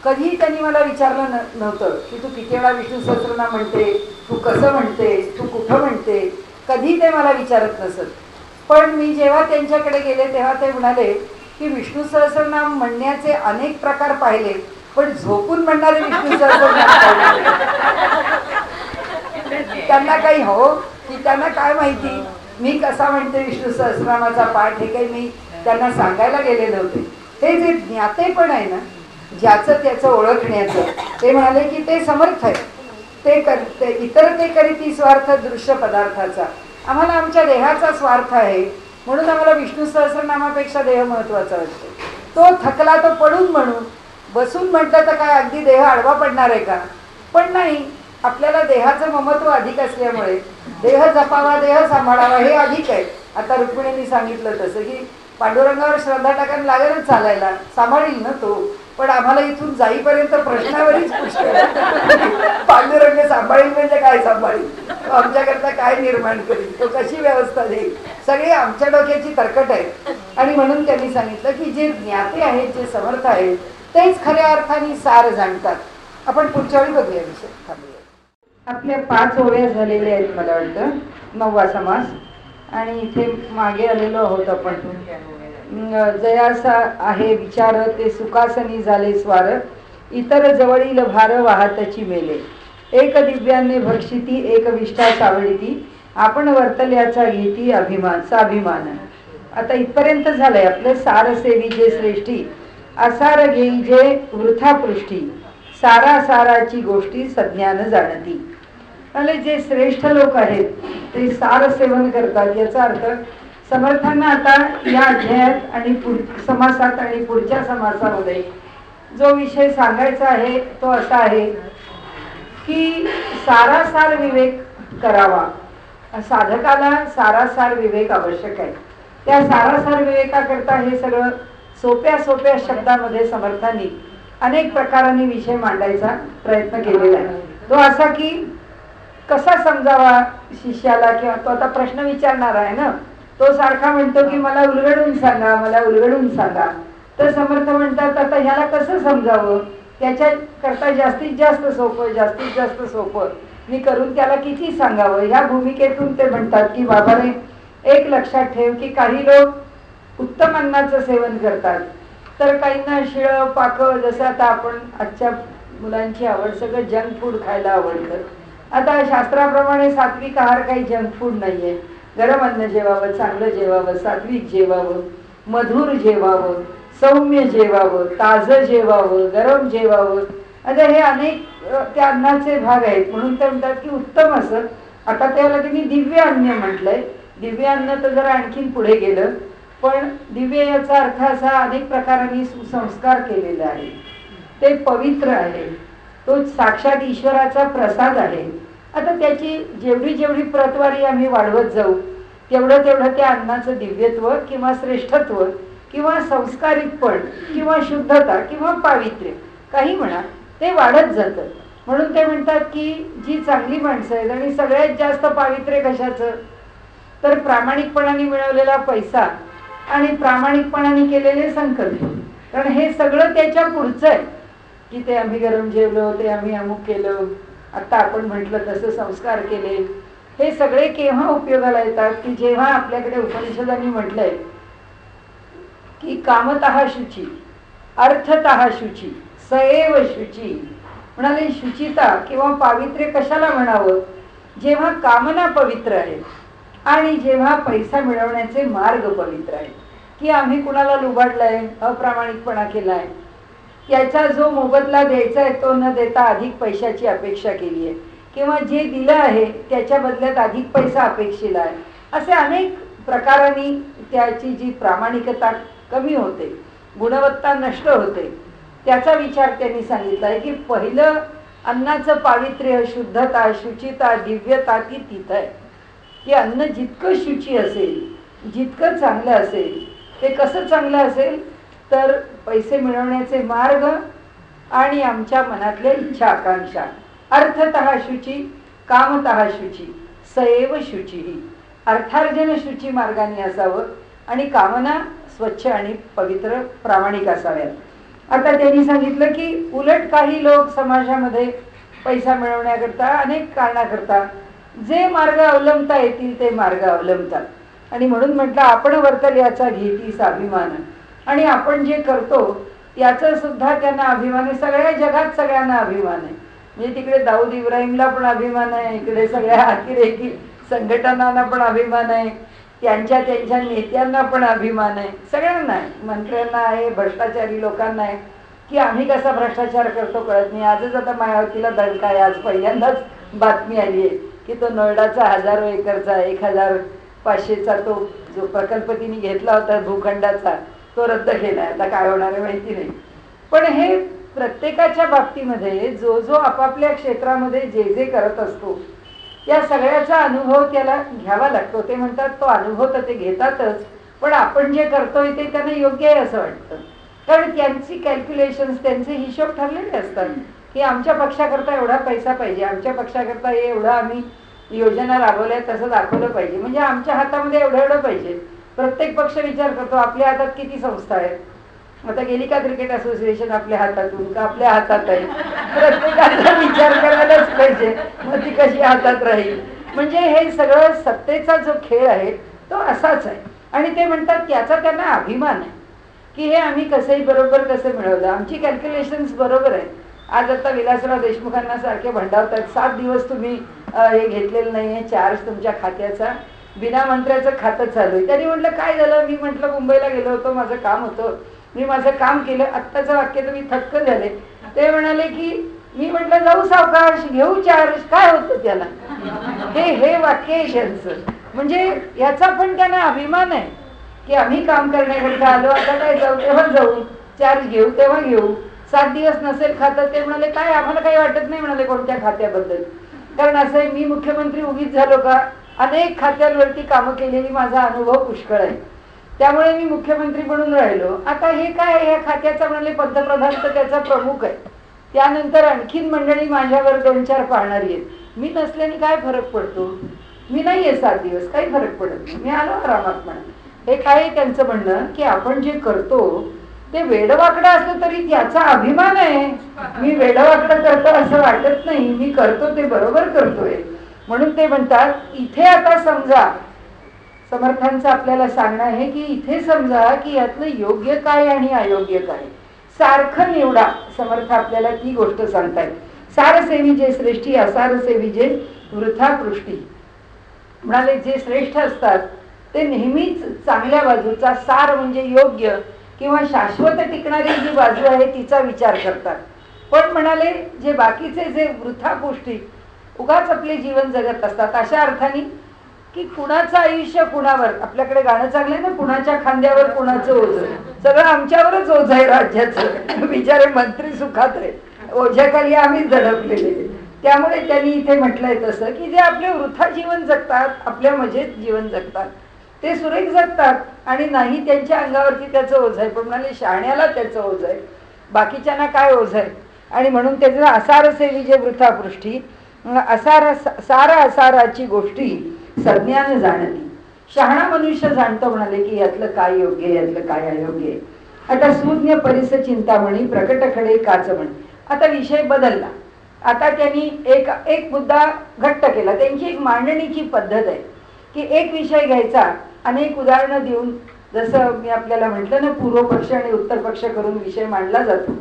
[SPEAKER 1] कधीही त्यांनी मला विचारलं नव्हतं की तू किती वेळा विष्णू सहस्रनाम म्हणते, तू कसं म्हणतेस, तू कुठं म्हणते, कधी ते मला विचारत नसत. पण मी जेव्हा त्यांच्याकडे गेले तेव्हा ते म्हणाले की विष्णू सहस्रनाम म्हणण्याचे अनेक प्रकार पाहिले, पण झोपून म्हणणारे विष्णू सहस्रनाम पाहिले. त्यांना काही हो की त्यांना काय माहिती मी कसा म्हणते विष्णू सहस्रनामाचा पाठ, हे काही मी त्यांना सांगायला गेले नव्हते. हे जे ज्ञातेपण आहे ना, ज्याचं त्याचं ओळखण्याचं, ते म्हणाले की ते समर्थ आहे. ते करते इतर ते करीती स्वार्थ दृश्य पदार्थाचा. आम्हाला आमच्या देहाचा स्वार्थ आहे, म्हणून आम्हाला विष्णू सहस्रनामापेक्षा देह महत्त्वाचा असतो. तो थकला तर पडून म्हणू, बसून म्हटलं तर काय अगदी देह आडवा पडणार आहे का? पण नाही, आपल्याला देहाचं ममत्व अधिक असल्यामुळे देह जपावा, देह सांभाळावा हे अधिक आहे. आता रुक्मिणींनी सांगितलं तसं की पांडुरंगावर श्रद्धा टाकायला लागेलच चालायला, सांभाळील ना तो. पण आम्हाला इथून जाईपर्यंत प्रश्नावरच पुष्कळ पांडुरंग सांभाळील म्हणजे काय सांभाळील, तो आमच्याकरता काय निर्माण करील, तो कशी व्यवस्था देईल, सगळी आमच्या डोक्याची तरकट आहे. आणि म्हणून त्यांनी सांगितलं की जे ज्ञाते आहेत, जे समर्थ आहेत, तेच खऱ्या अर्थाने सार जाणतात. आपण पुढच्या वेळी बघूया विषय. थांबूया. आपल्या 5 ओव्या झालेल्या आहेत मला वाटतं, 9वा समास. आणि इथे मागे आलेलो आहोत आपण. जयासा आहे विचार ते सुखासनी झाले स्वार, इतर जवळील भार वाहतची मेले. एक दिव्याने भक्षिती एक विष्ठा सावळीती, आपण वर्तल्याचा घेती अभिमान साभिमान. आता इथपर्यंत झालंय आपलं. सार सेवी जे श्रेष्ठी, असार घेई जे वृथा पृष्ठी, सारा साराची गोष्टी सज्ञान जाणती. आणि जे श्रेष्ठ लोक आहेत ते सार सेवन करतात. याचा अर्थ समर्थांना आता या अध्यायात आणि समासात आणि पुढच्या समासामध्ये जो विषय सांगायचा आहे तो असा आहे की सारासार विवेक करावा. साधकाला सारासार विवेक आवश्यक आहे. त्या सारासार विवेकाकरता हे सगळं सोप्या सोप्या शब्दामध्ये समर्थांनी अनेक प्रकारांनी विषय मांडायचा प्रयत्न केलेला आहे. तो असा की कसा समजावा शिष्याला, किंवा तो आता प्रश्न विचारणार आहे ना, तो सारखा म्हणतो की मला उलगडून सांगा, मला उलगडून सांगा. तर समर्थ म्हणतात आता ह्याला कसं समजावं, त्याच्या करता जास्तीत जास्त सोपं, जास्तीत जास्त सोपं मी करून त्याला किती सांगावं. ह्या भूमिकेतून ते म्हणतात की बाबाने एक लक्षात ठेव की काही लोक उत्तम अन्नाचं सेवन करतात, तर काहींना शिळं पाकं, जसं आता आपण आजच्या मुलांची आवड सगळं जंक फूड खायला आवडतं. आता शास्त्राप्रमाणे सात्विक आहार काही जंक फूड नाहीये. गरम अन्न जेवावं, चांगलं जेवावं, सात्विक जेवावं, मधुर जेवावं, सौम्य जेवावं, ताजं जेवावं, गरम जेवावं. आता हे अनेक त्या अन्नाचे भाग आहेत. म्हणून ते म्हणतात की उत्तम असं. आता त्याला त्यांनी दिव्य अन्न म्हटलंय. दिव्य अन्न तर जरा आणखीन पुढे गेलं, पण दिव्य याचा अर्थ असा अनेक प्रकारांनी सुसंस्कार केलेला आहे. ते पवित्र आहे, तो साक्षात ईश्वराचा प्रसाद आहे. आता त्याची जेवढी जेवढी प्रतवारी आम्ही वाढवत जाऊ तेवढं तेवढं त्या अन्नाचं दिव्यत्व किंवा श्रेष्ठत्व किंवा संस्कारितपण किंवा शुद्धता किंवा पावित्र्य काही म्हणा ते वाढत जातं. म्हणून ते म्हणतात की जी चांगली माणसं आहेत आणि सगळ्यात जास्त पावित्र्य कशाचं, तर प्रामाणिकपणाने मिळवलेला पैसा आणि प्रामाणिकपणाने केलेले संकल्प. कारण हे सगळं त्याच्या पुढचं आहे की ते आम्ही गरम जेवलो, ते आम्ही अमुक केलं, आता आपण म्हटलं तसं संस्कार केले. हे सगळे केव्हा उपयोगाला येतात की जेव्हा आपल्याकडे उपनिषदांनी म्हटलंय की कामतः शुची, अर्थतः शुची, सएव शुची. म्हणाले शुचिता किंवा पावित्र्य कशाला म्हणावं, जेव्हा कामना पवित्र आहे आणि जेव्हा पैसा मिळवण्याचे मार्ग पवित्र आहेत. की आम्ही कुणाला लुबाडलाय, अप्रामाणिकपणा केलाय, याचा जो मोबदला द्यायचा आहे तो न देता अधिक पैशाची अपेक्षा केली आहे, किंवा जे दिलं आहे त्याच्या बदल्यात अधिक पैसा अपेक्षिला आहे. असे अनेक प्रकारांनी त्याची जी प्रामाणिकता कमी होते, गुणवत्ता नष्ट होते. त्याचा विचार त्यांनी सांगितला आहे की पहिलं अन्नाचं पावित्र्य, शुद्धता, शुचिता, दिव्यता ती तिथं आहे. की अन्न जितकं शुची असेल, जितकं चांगलं असेल, ते कसं चांगलं असेल तर पैसे मिळवण्याचे मार्ग आणि आमच्या मनातल्या इच्छा आकांक्षा, अर्थतः शुची कामतः शुची सएव शुची, अर्थार्जन शुची मार्गाने असावं आणि कामना स्वच्छ आणि पवित्र प्रामाणिक असाव्यात. आता त्यांनी सांगितलं की उलट काही लोक समाजामध्ये पैसा मिळवण्याकरता अनेक कारणाकरता जे मार्ग अवलंबता येतील ते मार्ग अवलंबतात. आणि म्हणून म्हटलं आपण वर्तल याचा घेतीस अभिमान, आणि आपण जे करतो याचा सुद्धा त्यांना अभिमान आहे. सगळ्या जगात सगळ्यांना अभिमान आहे. म्हणजे तिकडे दाऊद इब्राहिमला पण अभिमान आहे, इकडे सगळ्या अतिरेकी संघटनांना पण अभिमान आहे, त्यांच्या नेत्यांना पण अभिमान आहे, सगळ्यांना आहे, मंत्र्यांना आहे, भ्रष्टाचारी लोकांना आहे की आम्ही कसा भ्रष्टाचार करतो कळत नाही. आजच आता मायावतीला दणका आहे. आज पहिल्यांदाच बातमी आली आहे की तो नोएडाचा 1000 एकरचा 1500चा तो जो प्रकल्प तिने घेतला होता भूखंडाचा तो रद्द केला. आता काय होणार आहे माहिती नाही. पण हे प्रत्येकाच्या बाबतीमध्ये जो जो आपापल्या क्षेत्रामध्ये जे जे करत असतो या सगळ्याचा अनुभव त्याला घ्यावा लागतो. ते म्हणतात तो अनुभव तर ते घेतातच, पण आपण जे करतोय ते त्यांना योग्य आहे असं वाटतं. कारण त्यांची कॅल्क्युलेशन्स, त्यांचे हिशोब ठरलेले असतात की आमच्या पक्षाकरता एवढा पैसा पाहिजे, आमच्या पक्षाकरता हे एवढं आम्ही योजना राबवल्या तसं दाखवलं पाहिजे, म्हणजे आमच्या हातामध्ये एवढं एवढं पाहिजे. प्रत्येक पक्ष विचार करतो आपल्या हातात किती संस्था आहेत. आता गेली का क्रिकेट असोसिएशन आपल्या हातातून का आपल्या हातात आहे. प्रत्येकाचा विचार करायलाच पाहिजे, मग ती कशी हातात राहील. म्हणजे हे सगळं सत्तेचा जो खेळ आहे तो असाच आहे. आणि ते म्हणतात त्याचा त्यांना अभिमान आहे की हे आम्ही कसंही बरोबर कसं मिळवलं, आमची कॅल्क्युलेशन्स बरोबर आहे. आज आता विलासराव देशमुखांना सारखे भंडावतात 7 दिवस तुम्ही हे घेतलेलं नाही आहे चार्ज तुमच्या खात्याचा, बिना मंत्र्याचं खातं चालू आहे. त्यांनी म्हटलं काय झालं. मी म्हटलं मुंबईला गेलो होतो, माझं काम होतं, मी माझं काम केलं. आत्ताचं वाक्य तर मी थक्क झाले. ते म्हणाले की मी म्हटलं जाऊ सावकाश घेऊ चार्ज, काय होतं त्याला. हे वाक्य आहे त्यांचं. म्हणजे याचा पण त्यांना अभिमान आहे की आम्ही काम करण्याकरता आलो, आता काय जाऊ तेव्हा जाऊ, चार्ज घेऊ तेव्हा घेऊ. 7 दिवस नसेल खातं. ते म्हणाले काय आम्हाला काही वाटत नाही म्हणाले कोणत्या खात्याबद्दल. कारण असं आहे मी मुख्यमंत्री उगीच झालो का, अनेक खात्यांवरती कामं केलेली माझा अनुभव पुष्कळ आहे, त्यामुळे मी मुख्यमंत्री म्हणून राहिलो. आता हे काय ह्या खात्याचा म्हणाले पंतप्रधान तर त्याचा प्रमुख आहे, त्यानंतर आणखीन मंडळी माझ्यावर 2-4 पाहणारी आहेत. मी नसल्याने काय फरक पडतो, मी नाही आहे 7 दिवस, काही फरक पडत नाही, मी आलो आरामात म्हणा. हे काय त्यांचं म्हणणं की आपण जे करतो ते वेडवाकडं असलं तरी त्याचा अभिमान आहे. मी वेडवाकडं करतो असं वाटत नाही, मी करतो ते बरोबर करतोय. म्हणून ते म्हणतात इथे आता समजा, समर्थांचं आपल्याला सांगणं आहे की इथे समजा की यातलं योग्य काय आणि अयोग्य काय सारखं निवडा. समर्थ आपल्याला ती गोष्ट सांगतायत. सारसेवी जे श्रेष्ठी असारसेवी जे वृथा पृष्टी. म्हणाले जे श्रेष्ठ असतात ते नेहमीच चांगल्या बाजूचा, सार म्हणजे योग्य किंवा शाश्वत टिकणारी जी बाजू आहे तिचा विचार करतात. पण म्हणाले जे बाकीचे जे वृथा गोष्टी उगाच आपले जीवन जगत असतात, अशा अर्थाने की कुणाचं आयुष्य कुणावर. आपल्याकडे गाणं चांगलं आहे ना, कुणाच्या खांद्यावर कुणाचं ओझ, सगळं आमच्यावरच ओझ आहे राज्याचं. बिचारे मंत्री सुखात रे, ओझ्याखाली आम्ही झडपलेले. त्यामुळे त्यांनी इथे म्हटलंय तसं की जे आपले वृथा जीवन जगतात, आपल्या मजेत जीवन जगतात ते सुरेख जगतात आणि नाही त्यांच्या अंगावरती त्याचं ओझ आहे. पण म्हणाले शहाण्याला त्याचं ओझ आहे, बाकीच्यांना काय ओझ आहे. आणि म्हणून त्याचं असारसेवी जे वृथापृष्ठी, सारा असाराची गोष्टी सज्ञान जाणती. शहाणा मनुष्य जाणतो म्हणाले की यातलं काय योग्य आहे, यातलं काय अयोग्य आहे. आता शून्य परिस चिंतामणी प्रकट खडे काचमणी. आता विषय बदलला. आता त्यांनी एक मुद्दा घट्ट केला. त्यांची एक मांडणीची पद्धत आहे की एक विषय घ्यायचा, अनेक उदाहरणं देऊन, जसं मी आपल्याला म्हटलं ना पूर्व पक्ष आणि उत्तर पक्ष करून विषय मांडला जातो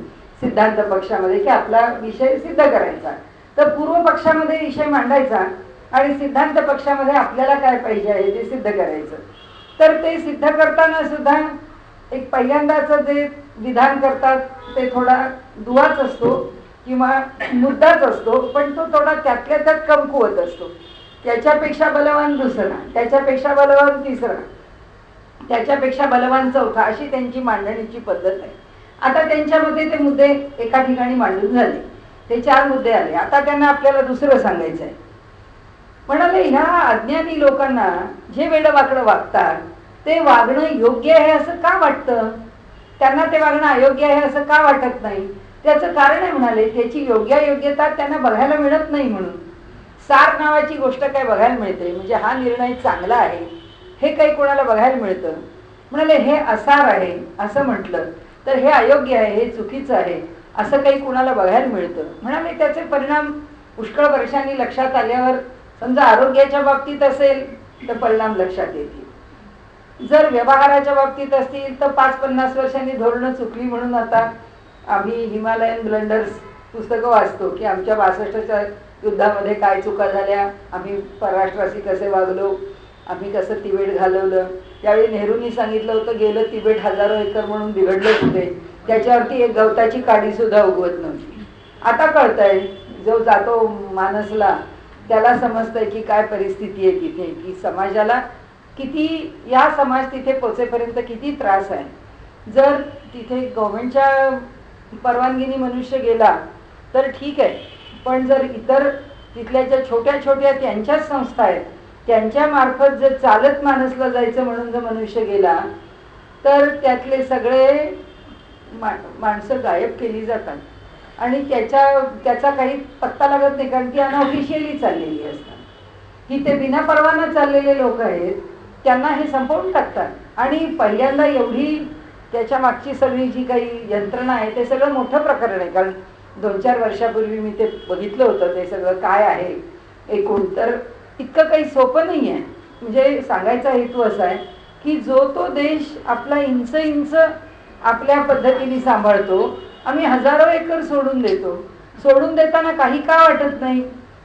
[SPEAKER 1] सिद्धांत पक्षामध्ये की आपला विषय सिद्ध करायचा. तर पूर्व पक्षामध्ये विषय मांडायचा आणि सिद्धांत पक्षामध्ये आपल्याला काय पाहिजे आहे ते सिद्ध करायचं. तर ते सिद्ध करताना सुद्धा एक पहिल्यांदाचं जे विधान करतात ते थोडा दुवाच असतो किंवा मुद्दाच असतो, पण तो थोडा त्यातल्या त्यात कमकुवत असतो. त्याच्यापेक्षा बलवान दुसरा, त्याच्यापेक्षा बलवान तिसरा, त्याच्यापेक्षा बलवान चौथा, अशी त्यांची मांडणीची पद्धत आहे. आता त्यांच्यामध्ये ते मुद्दे एका ठिकाणी मांडून झाले, ते 4 मुद्दे आले. आता त्यांना आपल्याला दुसरं सांगायचं आहे. म्हणाले ह्या अज्ञानी लोकांना जे वेडवाकडं वागतात ते वागणं योग्य आहे असं का वाटतं. त्यांना ते वागणं अयोग्य आहे असं का वाटत नाही? त्याचं कारण आहे म्हणाले, त्याची योग्यता त्यांना बघायला मिळत नाही म्हणून. सार नावाची गोष्ट काय बघायला मिळते, म्हणजे हा निर्णय चांगला आहे हे काही कोणाला बघायला मिळतं? म्हणाले हे असार आहे असं म्हटलं तर हे अयोग्य आहे, हे चुकीचं आहे असं काही कुणाला बघायला मिळतं? म्हणाले त्याचे परिणाम पुष्कळ वर्षांनी लक्षात आल्यावर, समजा आरोग्याच्या बाबतीत असेल तर परिणाम लक्षात येतील. जर व्यवहाराच्या बाबतीत असतील तर 5-50 वर्षांनी धोरणं चुकली म्हणून आता आम्ही हिमालयन ब्लंडर्स पुस्तकं वाचतो की आमच्या 62च्या युद्धामध्ये काय चुका झाल्या, आम्ही परराष्ट्राशी कसे वागलो, आम्ही कसं तिबेट घालवलं. त्यावेळी नेहरूंनी सांगितलं होतं गेलं तिबेट हजारो एकर म्हणून बिघडलेच होते, त्याच्यावरती एक गवताची काडी सुद्धा उगवत नव्हती. आता कळतंय, जो जातो मानसला त्याला समजतंय की काय परिस्थिती आहे तिथे, की समाजाला किती, या समाज तिथे पोचेपर्यंत किती त्रास आहे. जर तिथे गव्हर्नमेंटच्या परवानगीने मनुष्य गेला तर ठीक आहे, पण जर इतर तिथल्या ज्या छोट्या छोट्या त्यांच्याच संस्था आहेत त्यांच्या मार्फत जर चालत मानसला जायचं म्हणून जर मनुष्य गेला तर त्यातले सगळे माणसं गायब केली जातात आणि त्याचा काही पत्ता लागत नाही, कारण ती अनऑफिशियली चाललेली असतात. की ते बिना परवाना चाललेले लोक आहेत, त्यांना हे संपवून टाकतात. आणि पहिल्यांदा एवढी त्याच्या मागची सगळी जी काही यंत्रणा आहे ते सगळं मोठं प्रकरण आहे, कारण 2-4 वर्षापूर्वी मी ते बघितलं होतं ते सगळं काय आहे एकूण. तर इतकं काही सोपं नाही आहे. म्हणजे सांगायचा हेतू असा आहे की जो तो देश आपला इंच आपल्या पद्धतीने सांभाळतो, आम्ही हजारो एकर सोडून देतो. सोडून देताना काही का वाटत नाही,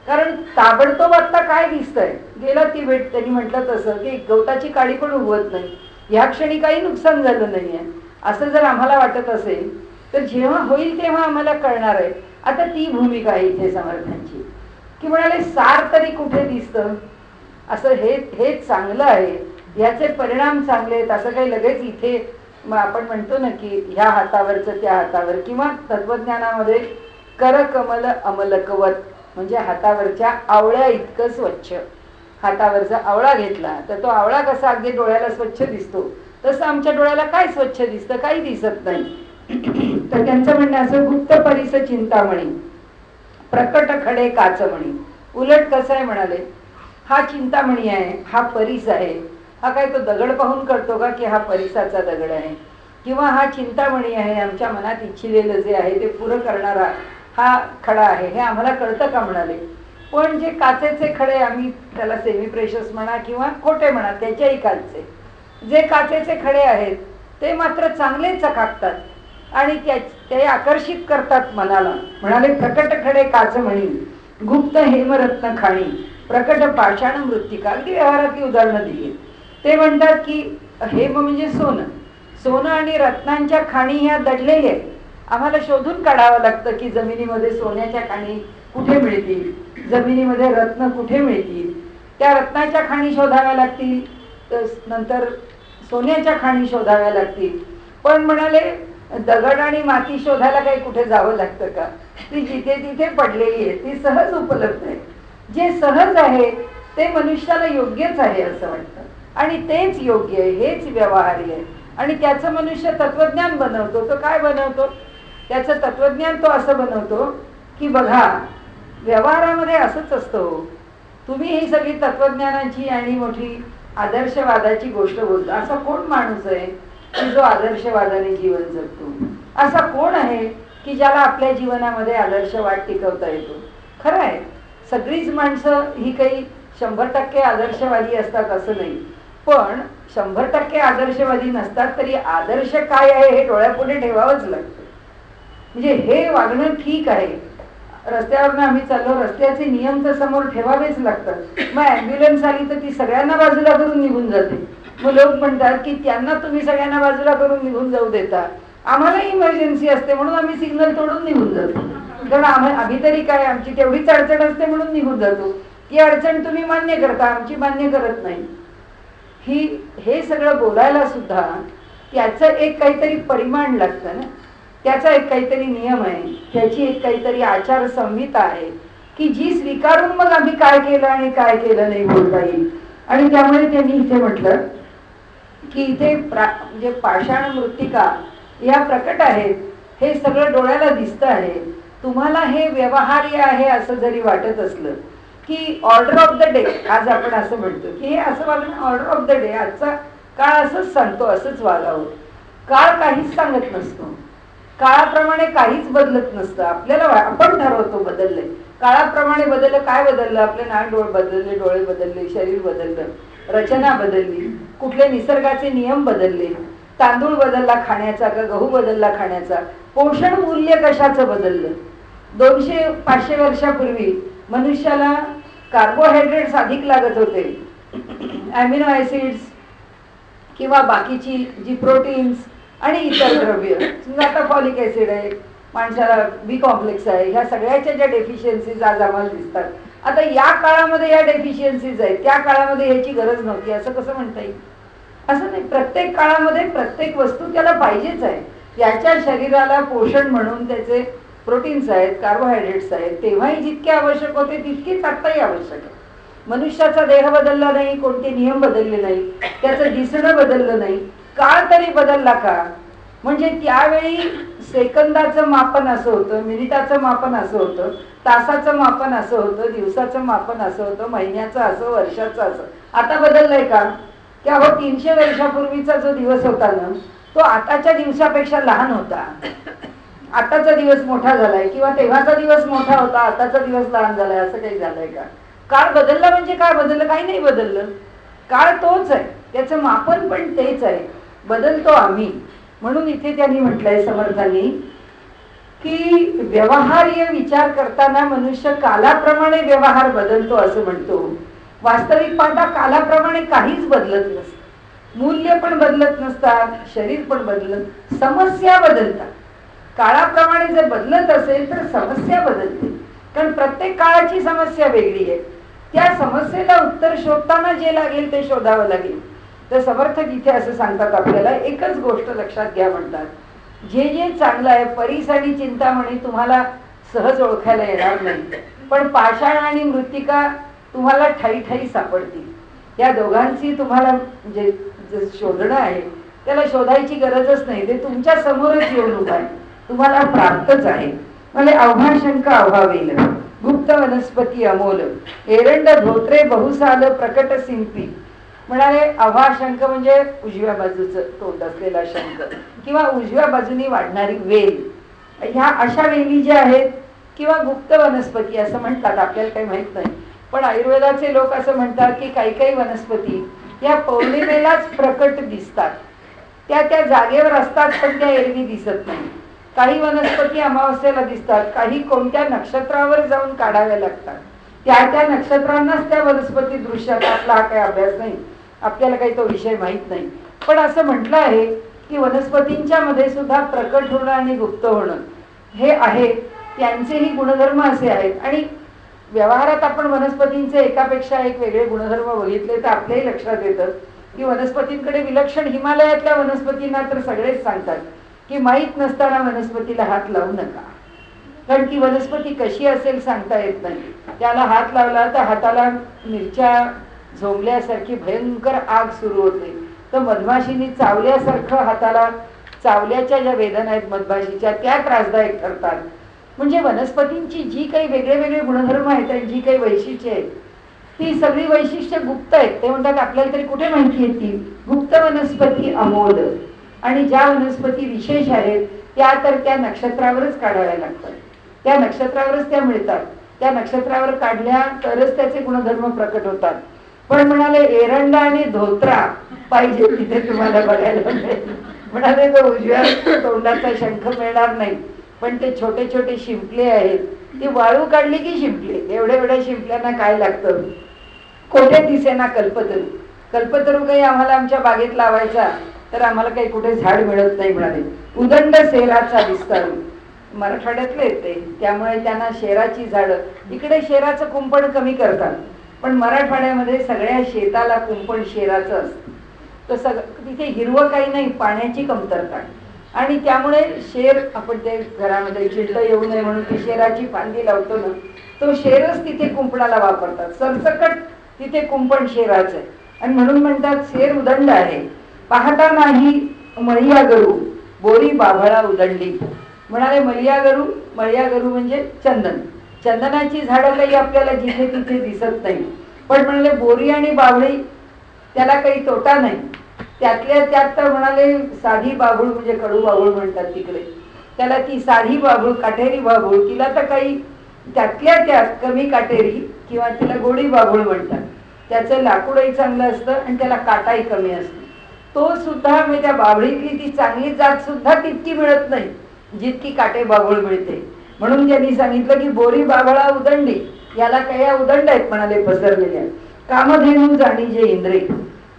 [SPEAKER 1] कारण ताबडतोब आत्ता काय दिसतंय, गेला तिबेट त्यांनी म्हटलं तसं की गवताची काडी पण उगवत नाही, ह्या क्षणी काही नुकसान झालं नाहीये असं जर आम्हाला वाटत असेल तर जेव्हा होईल तेव्हा आम्हाला कळणार आहे. आता ती भूमिका आहे इथे समर्थांची, की म्हणाले सार तरी कुठे दिसतं असं, हे चांगलं आहे, ह्याचे परिणाम चांगले आहेत असं काही लगेच इथे आपण म्हणतो ना की ह्या हातावरचं त्या हातावर, किंवा तत्वज्ञानामध्ये करकमल अमलकवत, म्हणजे हातावरच्या आवळ्या इतकं स्वच्छ. हातावरचा आवळा घेतला तर तो आवळा कसा अगदी डोळ्याला स्वच्छ दिसतो तसं आमच्या डोळ्याला काय स्वच्छ दिसतं, काही दिसत नाही. तर त्यांचं म्हणणं असं, गुप्त परिस चिंतामणी प्रकट खडे काचमणी. उलट कसं आहे म्हणाले, हा चिंतामणी आहे, हा परीस आहे, हा काय तो दगड पाहून कळतो का की हा परिसाचा दगड आहे, किंवा हा चिंतामणी आहे, आमच्या मनात इच्छिलेलं जे आहे ते पुरं करणारा हा खडा आहे, हे आम्हाला कळतं का म्हणाले. पण जे काचेचे खडे, आम्ही त्याला सेमी प्रेशस म्हणा किंवा खोटे म्हणा, त्याच्याही खालचे जे काचेचे खडे आहेत ते मात्र चांगले चकाकतात आणि ते आकर्षित करतात मनाला. म्हणाले प्रकट खडे काच म्हणी, गुप्त हेमरत्न खाणी, प्रकट पाषाण मृत्तिका. अगदी व्यवहारातली उदाहरणं दिली. ते म्हणतात की हेम म्हणजे सोनं आणि रत्नांच्या खाणी ह्या दडलेल्या आहेत. आम्हाला शोधून काढावं लागतं की जमिनीमध्ये सोन्याच्या खाणी कुठे मिळतील, जमिनीमध्ये रत्न कुठे मिळतील, त्या रत्नाच्या खाणी शोधाव्या लागतील, नंतर सोन्याच्या खाणी शोधाव्या लागतील. पण म्हणाले दगड आणि माती शोधायला काही कुठे जावं लागतं का, ती जिथे तिथे पडलेली आहे, ती सहज उपलब्ध आहे. जे सहज आहे ते मनुष्याला योग्यच आहे असं वाटतं आणि तेच योग्य आहे, हेच व्यवहार्य आहे. आणि त्याचं मनुष्य तत्वज्ञान बनवतो. तो काय बनवतो, त्याचं तत्वज्ञान तो असं बनवतो की बघा व्यवहारामध्ये असंच असतं, तुम्ही ही सगळी तत्वज्ञानाची आणि मोठी आदर्शवादाची गोष्ट बोलतो. असा कोण माणूस आहे की जो आदर्शवादाने जीवन जगतो? असा कोण आहे की ज्याला आपल्या जीवनामध्ये आदर्शवाद टिकवता येतो? खरं आहे, सगळीच माणसं ही काही 100% आदर्शवादी असतात असं नाही, पण 100% आदर्शवादी नसतात तरी आदर्श काय आहे हे डोळ्यापुढे ठेवावंच लागतं. म्हणजे हे वागणं ठीक आहे. रस्त्यावरनं आम्ही चाललो, रस्त्याचे नियम तर समोर ठेवावेच लागतात. मग ॲम्ब्युलन्स आली तर ती सगळ्यांना बाजूला करून निघून जाते. मग लोक म्हणतात की त्यांना तुम्ही सगळ्यांना बाजूला करून निघून जाऊ देता, आम्हाला इमर्जन्सी असते म्हणून आम्ही सिग्नल तोडून निघून जातो, कारण आम्ही तरी काय, आमची तेवढीच अडचण असते म्हणून निघून जातो. ती अडचण तुम्ही मान्य करता, आमची मान्य करत नाही. हे सगळं बोलायला सुद्धा त्याचं एक काहीतरी परिमाण लागतं ना, त्याचा एक काहीतरी नियम आहे, त्याची एक काहीतरी आचार संहिता आहे की जी स्वीकारून मग आम्ही काय केलं आणि काय केलं नाही बोलता येईल. आणि त्यामुळे त्यांनी इथे म्हटलं की इथे म्हणजे पाषाण मृत्तिका या प्रकट आहेत, हे सगळं डोळ्याला दिसतं आहे. तुम्हाला हे व्यवहार्य आहे असं जरी वाटत असलं की ऑर्डर ऑफ द डे, आज आपण असं म्हणतो की हे असं वागणं ऑर्डर ऑफ द डे, आजचा काळ असंच सांगतो, असंच वागावं. काळ काहीच सांगत नसतो, काळाप्रमाणे काहीच बदलत नसतं. आपल्याला आपण ठरवतो बदललंय, काळाप्रमाणे बदललं. काय बदललं? आपले नाक डोळे बदलले, डोळे बदलले, शरीर बदललं, रचना बदलली, कुठले निसर्गाचे नियम बदलले, तांदूळ बदलला खाण्याचा का गहू बदलला खाण्याचा, पोषण मूल्य कशाचं बदललं. 200-500 वर्षापूर्वी मनुष्याला कार्बोहायड्रेट्स अधिक लागत होते, अॅमिनो ऍसिड्स किंवा बाकीची जी प्रोटीन्स आणि इतर द्रव्य. समजा आता फॉलिक ऍसिड आहे, माणसाला बी कॉम्प्लेक्स आहे, ह्या सगळ्याच्या ज्या डेफिशियन्सीज आज आम्हाला दिसतात, आता या काळामध्ये या डेफिशियन्सीज आहेत, त्या काळामध्ये ह्याची गरज नव्हती असं कसं म्हणता येईल? असं नाही. प्रत्येक काळामध्ये प्रत्येक वस्तू त्याला पाहिजेच आहे. याच्या शरीराला पोषण म्हणून त्याचे प्रोटीन्स आहेत, कार्बोहायड्रेट्स आहेत, तेव्हाही जितके आवश्यक होते तितकेच आत्ताही आवश्यक आहे. मनुष्याचा देह बदलला नाही, कोणते नियम बदलले नाही, त्याचं दिसणं बदललं नाही, काळ तरी बदलला का? म्हणजे त्यावेळी सेकंदाचं मापन असं होतं, मिनिटाचं मापन असं होतं, तासाचं मापन असं होतं, दिवसाचं मापन असं होतं, महिन्याचं असं, वर्षाचं असं. आता बदललंय का? की अहो 300 वर्षापूर्वीचा जो दिवस होता ना, तो आताच्या दिवसापेक्षा लहान होता. आताचा दिवस मोठा झालाय, किंवा तेव्हाचा दिवस मोठा होता, आताचा दिवस लहान झालाय, असं काही झालंय का? काळ बदलला म्हणजे काय बदललं? काही नाही बदललं. काळ तोच आहे, त्याचं मापन पण तेच आहे, बदलतो आम्ही. म्हणून इथे त्यांनी म्हटलंय समर्थांनी की व्यवहार्य विचार करताना मनुष्य कालाप्रमाणे व्यवहार बदलतो असं म्हणतो. वास्तविक पाहता कालाप्रमाणे काहीच बदलत नसतं, मूल्य पण बदलत नसतात, शरीर पण बदलत, समस्या बदलतात. काळाप्रमाणे जर बदलत असेल तर समस्या बदलते, कारण प्रत्येक काळाची समस्या वेगळी आहे. त्या समस्येला उत्तर शोधताना जे लागेल ते शोधावं लागेल. तर समर्थक इथे असं सांगतात आपल्याला, एकच गोष्ट लक्षात घ्या म्हणतात, जे जे चांगलं आहे, परीस आणि चिंतामणी तुम्हाला सहज ओळखायला येणार नाही, पण पाषाण आणि मृत्तिका तुम्हाला ठाई ठाई सापडतील. या दोघांची तुम्हाला जे शोधणं आहे त्याला शोधायची गरजच नाही, ते तुमच्या समोरच येऊन उभा आहे, तुम्हाला प्राप्तच आहे. म्हणजे अभाशंका अभावेल, गुप्त वनस्पती अमोल, एरंड धोत्रे बहुसाल प्रकट सिंपी. म्हणाले अभाशंक म्हणजे उजव्या बाजूचं तोंड असलेला शंख, किंवा उजव्या बाजूनी वाढणारी वेल. ह्या अशा वेली ज्या आहेत, किंवा गुप्त वनस्पती असं म्हणतात, आपल्याला काही माहित नाही, पण आयुर्वेदाचे लोक असं म्हणतात की काही काही वनस्पती या पौर्णिमेलाच प्रकट दिसतात, त्या त्या जागेवर असतात पण त्या एरवी दिसत नाही. काही वनस्पती अमावस्येला दिसतात, काही कोणत्या नक्षत्रावर जाऊन काढाव्या लागतात, त्या त्या नक्षत्रांनाच त्या वनस्पती दृश्यात. आपला हा काही अभ्यास नाही, आपल्याला काही तो विषय माहीत नाही, पण असं म्हटलं आहे की वनस्पतींच्या मध्ये सुद्धा प्रकट होणं आणि गुप्त होणं हे आहे, त्यांचेही गुणधर्म असे आहेत. आणि व्यवहारात आपण वनस्पतींचे एकापेक्षा एक वेगळे गुणधर्म बघितले तर आपल्याही लक्षात येतं की वनस्पतींकडे विलक्षण, हिमालयातल्या वनस्पतींना तर सगळेच सांगतात की माहीत नसताना वनस्पतीला हात लावू नका, कारण की वनस्पती कशी असेल सांगता येत नाही. त्याला हात लावला तर हाताला मिरच्या झोंबल्यासारखी भयंकर आग सुरू होते, तर मधमाशीनी चावल्यासारखं हाताला, चावल्याच्या ज्या वेदना आहेत मधमाशीच्या त्या त्रासदायक ठरतात. म्हणजे वनस्पतींची जी काही वेगळे वेगळे गुणधर्म आहेत आणि जी काही वैशिष्ट्ये आहेत ती सगळी वैशिष्ट्य गुप्त आहेत. ते म्हणतात आपल्याला तरी कुठे माहिती येतील? गुप्त वनस्पती अमोल. आणि ज्या वनस्पती विशेष आहेत त्या तर त्या नक्षत्रावरच काढाव्या लागतात, त्या नक्षत्रावरच त्या मिळतात, त्या नक्षत्रावर काढल्या तरच त्याचे गुणधर्म प्रकट होतात. पण म्हणाले एरंड आणि धोत्रा पाहिजे तिथे तुम्हाला बघायला मिळेल. म्हणाले तो उजव्या तोंडाचा शंख मिळणार नाही, पण ते छोटे छोटे शिंपले आहेत, ती वाळू काढली की शिंपले, एवढ्या एवढ्या शिंपल्यांना काय लागतं? कोठे दिसेना कल्पतरू. कल्पतरू काही आम्हाला आमच्या बागेत लावायचा तर आम्हाला काही कुठे झाड मिळत नाही. म्हणाले उदंड शेराचा विस्तार, मराठवाड्यातले येते त्यामुळे त्यांना शेराची झाडं, इकडे शेराचं कुंपण कमी करतात, पण मराठवाड्यामध्ये सगळ्या शेताला कुंपण शेराचं असतं. तर तिथे हिरवं काही नाही, पाण्याची कमतरता, आणि त्यामुळे शेर, आपण ते घरामध्ये चिडलं येऊ नये म्हणून ती शेराची फांदी लावतो ना, तो शेरच तिथे कुंपणाला वापरतात. सरसकट तिथे कुंपण शेराचं आहे. आणि म्हणून म्हणतात शेर उदंड आहे, पाहता नाही मळिया गरू, बोरी बाभळा उदंडी. म्हणाले मलियागरू म्हणजे चंदन. चंदनाची झाडं काही आपल्याला जिथे तिथे दिसत नाही, पण म्हणाले बोरी आणि बाभळी त्याला काही तोटा नाही. त्यातल्या त्यात तर म्हणाले साधी बाभूळ म्हणजे कडू बाभूळ म्हणतात तिकडे, त्याला ती साधी बाभूळ काटेरी बाभूळ, तिला तर काही त्यातल्या त्यात कमी काटेरी किंवा तिला गोडी बाभूळ म्हणतात. त्याचं लाकूडही चांगलं असतं आणि त्याला काटाही कमी असतो. तो सुद्धा म्हणजे त्या बाभळीतली ती चांगली जात सुद्धा तितकी मिळत नाही जितकी काटे बाभूळ मिळते. म्हणून त्यांनी सांगितलं की बोरी बाभळा उदंडी, याला काही उदंड आहेत म्हणाले पसरलेल्या. कामधेनू जाणी जे इंद्रे,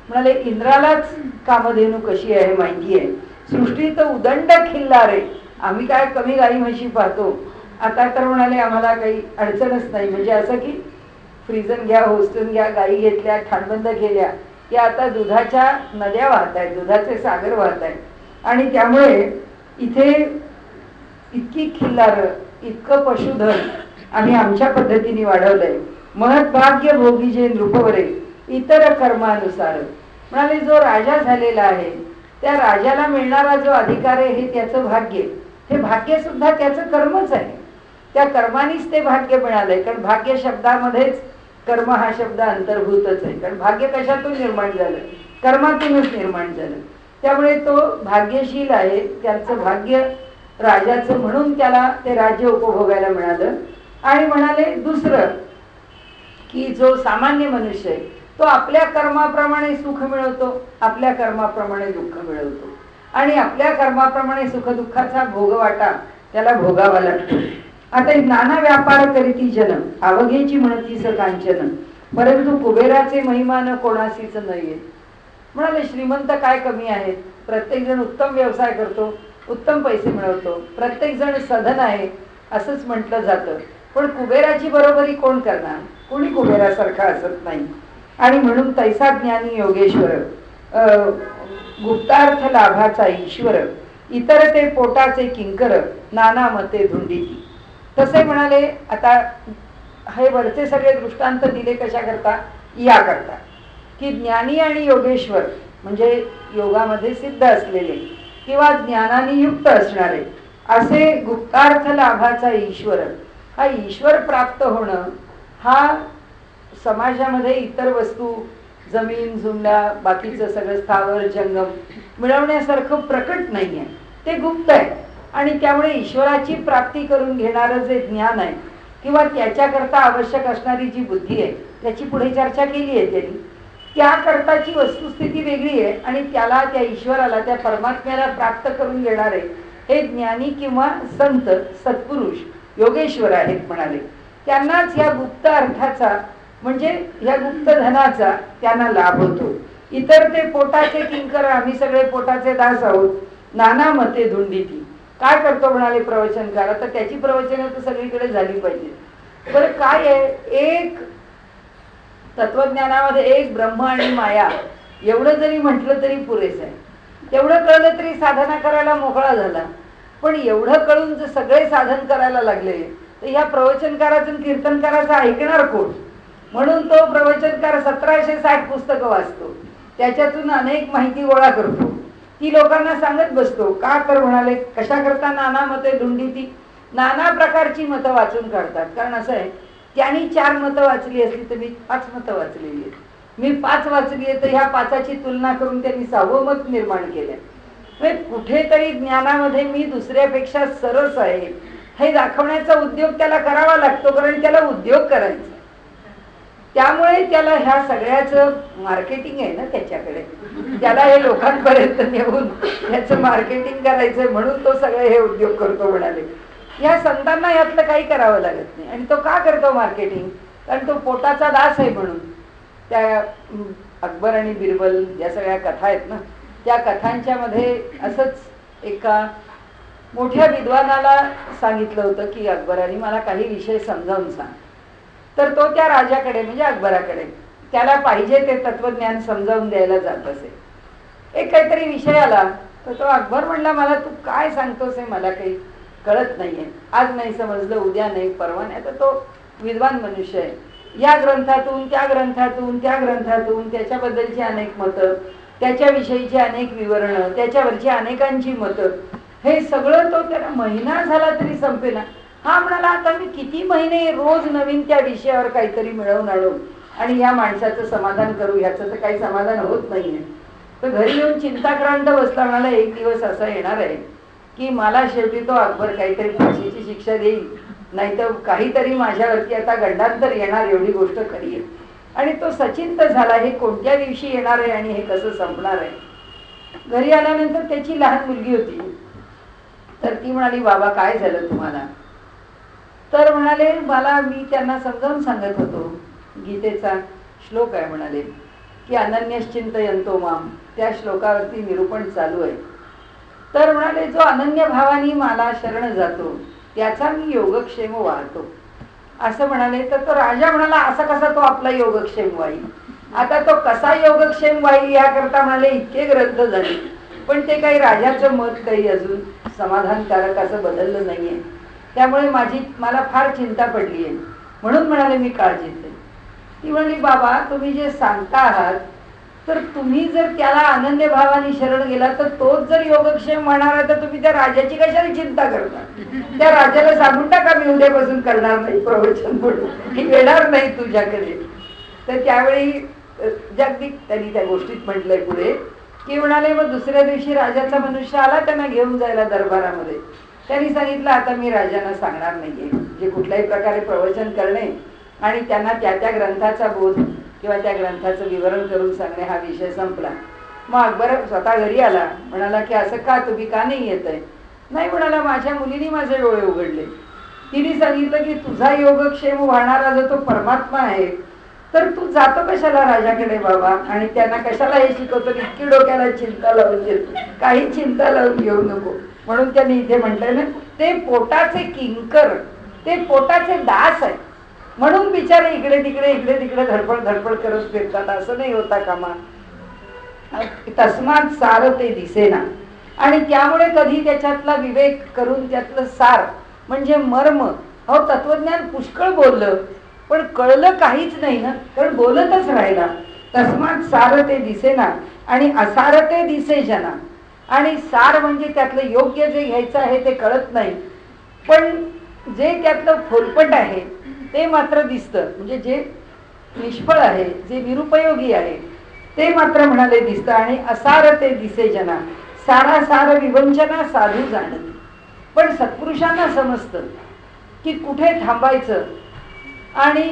[SPEAKER 1] म्हणाले इंद्रालाच कामधेनू कशी आहे माहिती आहे. सृष्टीत उदंड खिल्लारे, आम्ही काय कमी गाई म्हशी पाहतो. आता तर म्हणाले आम्हाला काही अडचणच नाही, म्हणजे असं की फ्रीजन घ्या, होस्टन घ्या, गाई घेतल्या, ठाणबंद केल्या की आता दुधाच्या नद्या वाहत आहेत, दुधाचे सागर वाहत आहेत. आणि त्यामुळे इथे इतकी खिल्लार, इतकं पशुधन आम्ही आमच्या पद्धतीने वाढवलंय. महत्भाग्य भोगी जे नृपवरे इतर कर्मानुसार, म्हणाले जो राजा झालेला आहे त्या राजाला मिळणारा जो अधिकार आहे हे त्याचं भाग्य. हे भाग्य सुद्धा त्याचं कर्मच आहे. त्या कर्मानीच ते भाग्य मिळालंय. कारण भाग्य शब्दामध्येच कर्म हा शब्द अंतर्भूतच आहे. कारण भाग्य कशातून निर्माण झालं? कर्मातूनच निर्माण झालं. त्यामुळे तो भाग्यशील आहे, त्याचं भाग्य राजाचं, म्हणून त्याला ते राज्य उपभोगायला मिळालं. आणि म्हणाले दुसरं की जो सामान्य मनुष्य आहे तो आपल्या कर्माप्रमाणे सुख मिळवतो, आपल्या कर्माप्रमाणे दुःख मिळवतो, आणि आपल्या कर्माप्रमाणे सुखदुःखाचा भोगवाटा त्याला भोगावा लागतो. आता नाना व्यापार करीती जन अवघेची म्हणतीस कांचन, परंतु कुबेराचे महिमान कोणासीच नाहीये. म्हणाले श्रीमंत काय कमी आहेत, प्रत्येक जण उत्तम व्यवसाय करतो, उत्तम पैसे मिळवतो, प्रत्येक जण सधन आहे असंच म्हटलं जातं. पण कुबेराची बरोबरी कोण करणार? कोणी कुबेरासारखा असत नाही. आणि म्हणून तैसा ज्ञानी योगेश्वर, गुप्तार्थ लाभाचा ईश्वर, इतर ते पोटाचे किंकर, नाना मते धुंडीती. तसे म्हणाले आता हे वरचे सगळे दृष्टांत दिले कशा करता? या करता की ज्ञानी आणि योगेश्वर म्हणजे योगामध्ये सिद्ध असलेले किंवा ज्ञानाने युक्त असणारे असे गुप्तार्थ लाभाचा ईश्वर, हा ईश्वर प्राप्त होणं हा समाजामध्ये इतर वस्तू जमीन जुमला बाकीचं सगळं स्थावर जंगम मिळवण्यासारखं प्रकट नाही आहे, ते गुप्त आहे. आणि त्यामुळे ईश्वराची प्राप्ती करून घेणारं जे ज्ञान आहे किंवा त्याच्याकरता आवश्यक असणारी जी बुद्धी आहे त्याची पुढे चर्चा केली आहे त्यांनी. त्याकरताची वस्तुस्थिती वेगळी आहे आणि त्याला त्या ईश्वराला त्या परमात्म्याला प्राप्त करून घेणारे हे ज्ञानी किंवा संत सत्पुरुष योगेश्वर आहेत म्हणाले. त्यांनाच या गुप्त अर्थाचा म्हणजे या गुप्त धनाचा त्यांना लाभ होतो. इतर ते पोटाचे किंकर, आम्ही सगळे पोटाचे दास आहोत, नाना मते धुंडीती. काय करतो म्हणाले प्रवचनकार? आता त्याची प्रवचनं तर सगळीकडे झाली पाहिजे. बरं काय आहे, एक तत्वज्ञानामध्ये एक ब्रह्म आणि माया एवढं जरी म्हटलं तरी पुरेस आहे. तेवढं कळलं तरी साधना करायला मोकळा झाला. पण एवढं कळून जर सगळे साधन करायला लागले तर ह्या प्रवचनकारातून कीर्तनकाराचं ऐकणार कोण? म्हणून तो प्रवचनकार 1760 पुस्तकं वाचतो, त्याच्यातून अनेक माहिती गोळा करतो, ती लोकांना सांगत बसतो. का कर म्हणाले? कशा करता? नाना मते धुंडीती. नाना प्रकारची मतं वाचून काढतात. कारण असं आहे, त्यांनी 4 मतं वाचली असली तर मी 5 मतं वाचलेली आहेत, मी 5 वाचली आहे तर ह्या 5ची तुलना करून त्यांनी 6वं मत निर्माण केलं. कुठेतरी ज्ञानामध्ये मी दुसऱ्यापेक्षा सरस आहे हे दाखवण्याचा उद्योग त्याला करावा लागतो, कारण त्याला उद्योग करायचा. त्यामुळे त्याला ह्या सगळ्याचं मार्केटिंग आहे ना त्याच्याकडे, त्याला हे लोकांपर्यंत नेऊन ह्याचं मार्केटिंग करायचंय, म्हणून तो सगळे हे उद्योग करतो म्हणाले. या संतांना यातलं काही करावं लागत नाही. आणि तो का करतो मार्केटिंग? कारण तो पोटाचा दास आहे म्हणून. त्या अकबर आणि बिरबल या सगळ्या कथा आहेत ना, त्या कथांच्या मध्ये असंच एका मोठ्या विद्वानाला सांगितलं होतं की अकबराने मला काही विषय समजावून सांग. तर तो त्या राजाकडे म्हणजे अकबराकडे त्याला पाहिजे ते तत्वज्ञान समजावून द्यायला जात असे. एक काहीतरी विषय आला तर तो अकबर म्हणला मला तू काय सांगतोस हे मला काही कळत नाहीये, आज नाही समजलं, उद्या नाही, परवा नाही. तर तो विद्वान मनुष्य आहे, या ग्रंथातून त्या ग्रंथातून त्या ग्रंथातून त्याच्याबद्दलची अनेक मतं त्याच्याविषयीची अनेक विवरणं, त्याच्यावरची अनेकांची मतं, हे सगळं तो त्याला महिना झाला तरी संपेना. हा म्हणाला आता मी किती महिने रोज नवीन त्या विषयावर काहीतरी मिळवून आणू आणि या माणसाचं समाधान करू, ह्याचं तर काही समाधान होत नाहीये. तर घरी येऊन चिंताक्रांत बसला. म्हणाला एक दिवस असा येणार आहे की मला शेवटी तो अकबर काहीतरी फाशीची शिक्षा देईल, नाहीतर काहीतरी माझ्यावरती आता गंडांतर येणार, एवढी गोष्ट खरी आहे. आणि तो सचिंत झाला, हे कोणत्या दिवशी येणार आहे आणि हे कसं संपणार आहे. घरी आल्यानंतर त्याची लहान मुलगी होती, तर ती म्हणाली बाबा काय झालं तुम्हाला. तर म्हणाले मला, मी त्यांना समजावून सांगत होतो, गीतेचा श्लोक आहे म्हणाले की अनन्यश्चिंतयन्तो माम, त्या श्लोकावरती निरूपण चालू आहे. तर म्हणाले जो अनन्य भावानी मला शरण जातो त्याचा मी योगक्षेम वाहतो असं म्हणाले. तर तो राजा म्हणाला असा कसा तो आपला योगक्षेम वाईल. आता तो कसा योगक्षेम वाईल याकरता म्हणाले इतके ग्रंथ झाले, पण ते काही राजाचं मत काही अजून समाधानकारक असं बदललं नाहीये. त्यामुळे मला फार चिंता पडली आहे, म्हणून म्हणाले मी काळजीत आहे. ती म्हणली बाबा तुम्ही जे सांगता आहात, तर तुम्ही जर त्याला अनन्य भावाने शरण गेला तर तोच जर योगक्षेम म्हणणार आहे, तर तुम्ही त्या राजाची कशाला चिंता करता. त्या राजाला सांगून टाका मी उद्यापासून करणार नाही प्रवचन, म्हणून मी येणार नाही तुझ्याकडे. तर त्यावेळी जागतिक त्यांनी त्या गोष्टीत म्हटलंय पुढे की म्हणाले मग दुसऱ्या दिवशी राजाचा मनुष्य आला त्यांना घेऊन जायला दरबारामध्ये. त्यांनी सांगितलं आता मी राजांना सांगणार नाहीये, जे कुठल्याही प्रकारे प्रवचन करणे आणि त्यांना त्या त्या ग्रंथाचा बोध किंवा त्या ग्रंथाचं विवरण करून सांगणे हा विषय संपला. मग अकबर स्वतः घरी आला, म्हणाला की असं का तुम्ही का नाही येत आहे. नाही म्हणाला माझ्या मुलीने माझे डोळे उघडले. तिने सांगितलं की तुझा योगक्षेम वाहणारा जो तो परमात्मा आहे, तर तू जातो कशाला राजाकडे बाबा आणि त्यांना कशाला हे शिकवतो, इतकी डोक्याला चिंता लावून देतो, काही चिंता लावून घेऊ नको. म्हणून त्यांनी इथे म्हटलंय ना ते पोटाचे किंकर, ते पोटाचे दास आहे, म्हणून बिचारे इकडे तिकडे धडपड करत फिरतात. असं नाही होता कामा. तस्मात सार ते दिसेना. आणि त्यामुळे कधी त्याच्यातला विवेक करून त्यातलं सार म्हणजे मर्म, हो तत्वज्ञान पुष्कळ बोललं पण कळलं काहीच नाही ना, कारण बोलतच राहिला. तस्मात सार ते दिसेना आणि असार ते दिसे जना. आणि सार म्हणजे त्यातलं योग्य जे घ्यायचं आहे ते कळत नाही, पण जे त्यातलं फोलपट आहे ते मात्र दिसतं. म्हणजे जे निष्फळ आहे, जे निरुपयोगी आहे ते मात्र म्हणाले दिसतं. आणि असार ते दिसे जना, सारासार विवंचना साधू जाणती. पण सत्पुरुषांना समजतं की कुठे थांबायचं आणि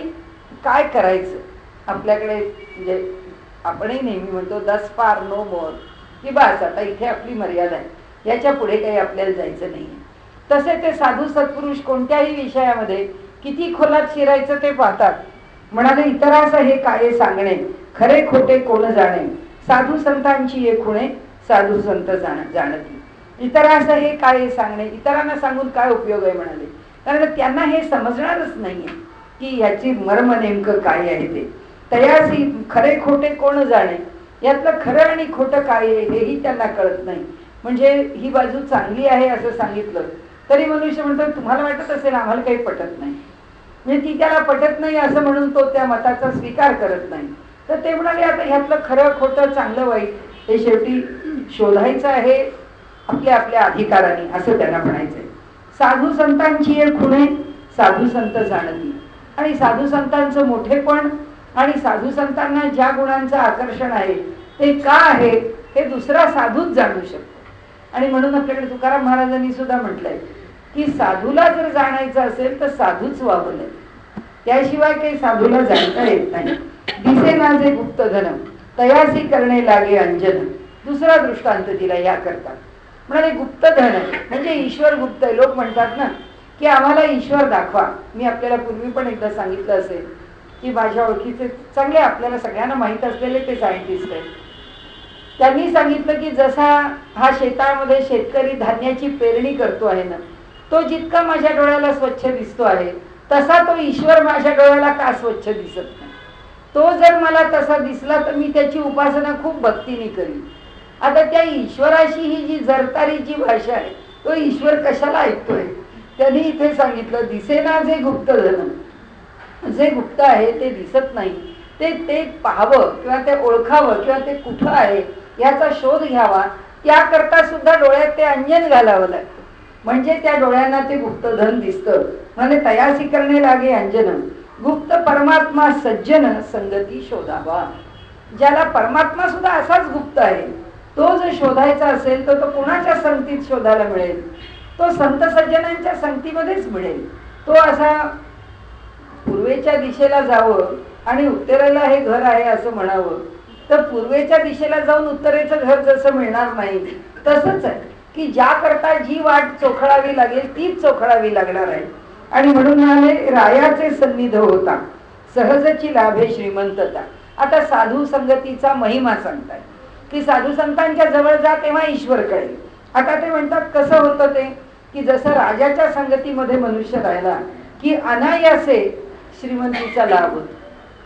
[SPEAKER 1] काय करायचं. आपल्याकडे म्हणजे आपणही नेहमी म्हणतो दस फार नो मोर, की बस आता इथे आपली मर्यादा आहे, याच्या पुढे काही आपल्याला जायचं नाही. तसे ते साधू सत्पुरुष कोणत्याही विषयामध्ये किती खोलात शिरायचं ते पाहतात. म्हणाले इतरास हे काय सांगणे, खरे खोटे कोण जाणे, साधू संतांची हे खुणे साधू संत जाणती. इतरास हे काय सांगणे, इतरांना सांगून काय उपयोग आहे म्हणाले, कारण त्यांना हे समजणारच नाहीये की ह्याची मर्म नेमकं काय आहे ते. तयासी खरे खोटे कोण जाणे, यातलं खरं आणि खोटं काय आहे हेही त्यांना कळत नाही. म्हणजे ही बाजू चांगली आहे असं सांगितलं तरी मनुष्य म्हणतो तुम्हाला वाटत असेल आम्हाला काही पटत नाही, म्हणजे ती त्याला पटत नाही असं म्हणून तो त्या मताचा स्वीकार करत नाही. तर ते म्हणाले आता ह्यातलं खरं खोटं चांगलं वाईट हे शेवटी शोधायचं आहे आपल्या आपल्या अधिकाराने, असं त्यांना म्हणायचंय. साधू संतांची हे खुणे साधू संत जाणती. आणि साधू संतांचं मोठेपण आणि साधू संतांना ज्या गुणांचं आकर्षण आहे ते का आहे हे दुसरा साधूच जाणू शकतो. आणि म्हणून आपल्याकडे तुकाराम महाराजांनी सुद्धा म्हटलंय की साधूला जर जाणायचं असेल तर साधूच वावलंय, त्याशिवाय काही साधूला जाणता येत नाही. दिसेना जे गुप्त धन तयासी करणे लागे अंजन. दुसरा दृष्टांत दिला याकरता. म्हणाले गुप्त धन म्हणजे ईश्वर गुप्त आहे. लोक म्हणतात ना की आम्हाला ईश्वर दाखवा. मी आपल्याला पूर्वी पण एकदा सांगितलं असेल की माझ्या ओळखीचे चांगले आपल्याला सगळ्यांना माहीत असलेले ते सायंटिस्ट आहेत. त्यांनी सांगितलं की जसा हा शेतामध्ये शेतकरी धान्याची पेरणी करतो आहे ना, तो जितका माझ्या डोळ्याला स्वच्छ दिसतो आहे तसा तो ईश्वर माझ्या डोळ्याला का स्वच्छ दिसत नाही. तो जर मला तसा दिसला तर मी त्याची उपासना खूप भक्तीने करीन. आता त्या ईश्वराशी ही जी जरतारीची भाषा आहे तो ईश्वर कशाला ऐकतोय. त्यांनी इथे सांगितलं दिसेना जे गुप्त धन, जे गुप्त आहे ते दिसत नाही ते पाहावं किंवा ते ओळखावं किंवा ते कुठं आहे याचा शोध घ्यावा, त्याकरता सुद्धा डोळ्यात ते अंजन घालावं लागतं, म्हणजे त्या डोळ्यांना ते गुप्तधन दिसतं. म्हणजे तयासी करणे लागे अंजन, गुप्त परमात्मा सज्जन संगती शोधावा. ज्याला परमात्मा सुद्धा असाच गुप्त आहे, तो जर शोधायचा असेल तर तो कोणाच्या संगतीत शोधायला मिळेल? तो संत सज्जनांच्या संगतीमध्येच मिळेल. तो असा पूर्वेच्या दिशेला जावं आणि उत्तरेला हे घर आहे असं म्हणावं, तर पूर्वेच्या दिशेला जाऊन उत्तरेचं घर जसं मिळणार नाही, तसंच आहे की ज्या करता जी वाट चोखळावी लागेल तीच चोखळावी लागणार आहे. आणि म्हणून म्हणाले, रायाचे सन्निध होता सहजची लाभे श्रीमंतता. आता साधू संगतीचा महिमा सांगतात की साधू संतांच्या जवळ जा तेव्हा ईश्वर कळेल. आता ते म्हणतात कसं होतं ते, की जसं राजाच्या संगतीमध्ये मनुष्य राहिला की अनायासे श्रीमंतीचा लाभ होतो.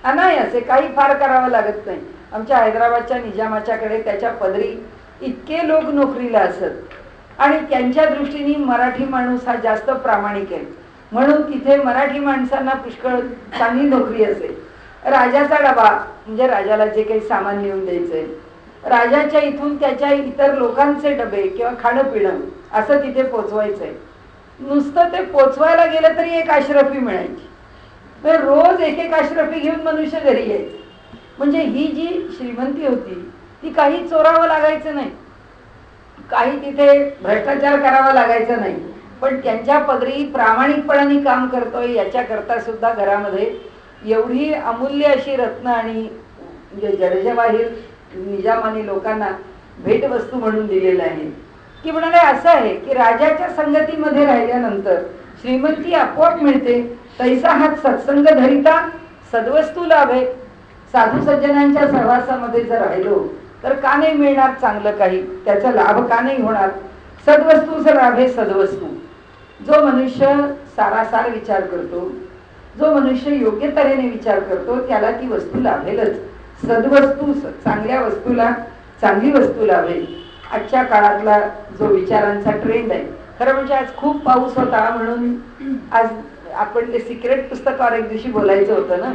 [SPEAKER 1] अनायासे, काही फार करावं लागत नाही. आमच्या हैदराबादच्या निजामाच्याकडे त्याच्या पदरी इतके लोक नोकरीला असत आणि त्यांच्या दृष्टीने मराठी माणूस हा जास्त प्रामाणिक आहे, म्हणून तिथे मराठी माणसांना पुष्कळ चांगली नोकरी असेल. राजाचा डबा म्हणजे राजाला जे काही सामान नेऊन द्यायचंय, राजाच्या इथून त्याच्या इतर लोकांचे डबे किंवा खाणं पिणं असं तिथे पोचवायचंय. नुसतं ते पोचवायला गेलं तरी एक अशरफी मिळायची. तर रोज एक एक अशरफी घेऊन मनुष्य घरी यायचं. म्हणजे ही जी श्रीमंती होती ती काही चोरावं लागायचं नाही, काही तिथे भ्रष्टाचार करावा लागायचा नाही, पण त्यांच्या पदरी प्रामाणिकपणाने काम करतोय याच्याकरता सुद्धा घरामध्ये एवढी अमूल्य अशी रत्न आणि म्हणजे जडजवाहीर निजामाने लोकांना भेटवस्तू म्हणून दिलेलं आहे. की म्हणाले असं आहे की राजाच्या संगतीमध्ये राहिल्यानंतर श्रीमंती आपोआप मिळते. तैसा हात सत्संग धरिता सद्वस्तू लाभे. साधू सज्जनांच्या सहवासामध्ये जर राहिलो तर का नाही मिळणार चांगलं काही, त्याचा लाभ का नाही होणार? सद्वस्तूच लाभे सद्वस्तू. जो मनुष्य सारासार विचार करतो, जो मनुष्य योग्य तऱ्हेने विचार करतो त्याला ती वस्तू लाभेलच. सद्वस्तू, चांगल्या वस्तूला चांगली वस्तू लाभेल. आजच्या काळातला जो विचारांचा ट्रेंड आहे, खरं म्हणजे आज खूप पाऊस होता म्हणून आज आपण ते सिक्रेट पुस्तकावर एक दिवशी बोलायचं होतं ना,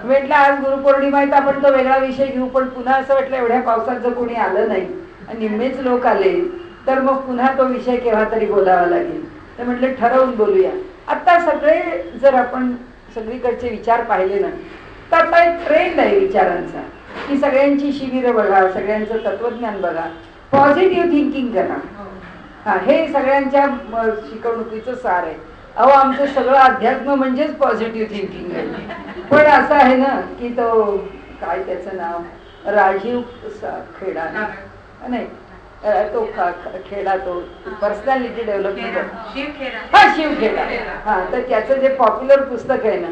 [SPEAKER 1] म्हटलं आज गुरुपौर्णिमा आहे तर आपण तो वेगळा विषय घेऊ, पण पुन्हा असं वाटलं एवढ्या पावसात जर कोणी आलं नाही आणि निम्मेच लोक आले तर मग पुन्हा तो विषय केव्हा तरी बोलावा लागेल. तर म्हटलं ठरवून बोलूया. आता सगळे जर आपण सगळीकडचे विचार पाहिले ना तर आता एक ट्रेंड आहे विचारांचा की सगळ्यांची शिबिरं बघा, सगळ्यांचं तत्वज्ञान बघा, पॉझिटिव्ह थिंकिंग करा. हा, हे सगळ्यांच्या शिकवणुकीचं सार आहे. अहो आमचं सगळं अध्यात्म म्हणजेच पॉझिटिव्ह थिंकिंग आहे. पण असं आहे ना की तो काय त्याचं नाव राजीव खेडा नाही, तो खेडा, तो पर्सनॅलिटी डेव्हलपमेंट, हा शिवखेडा, हा, तर त्याचं जे पॉप्युलर पुस्तक आहे ना,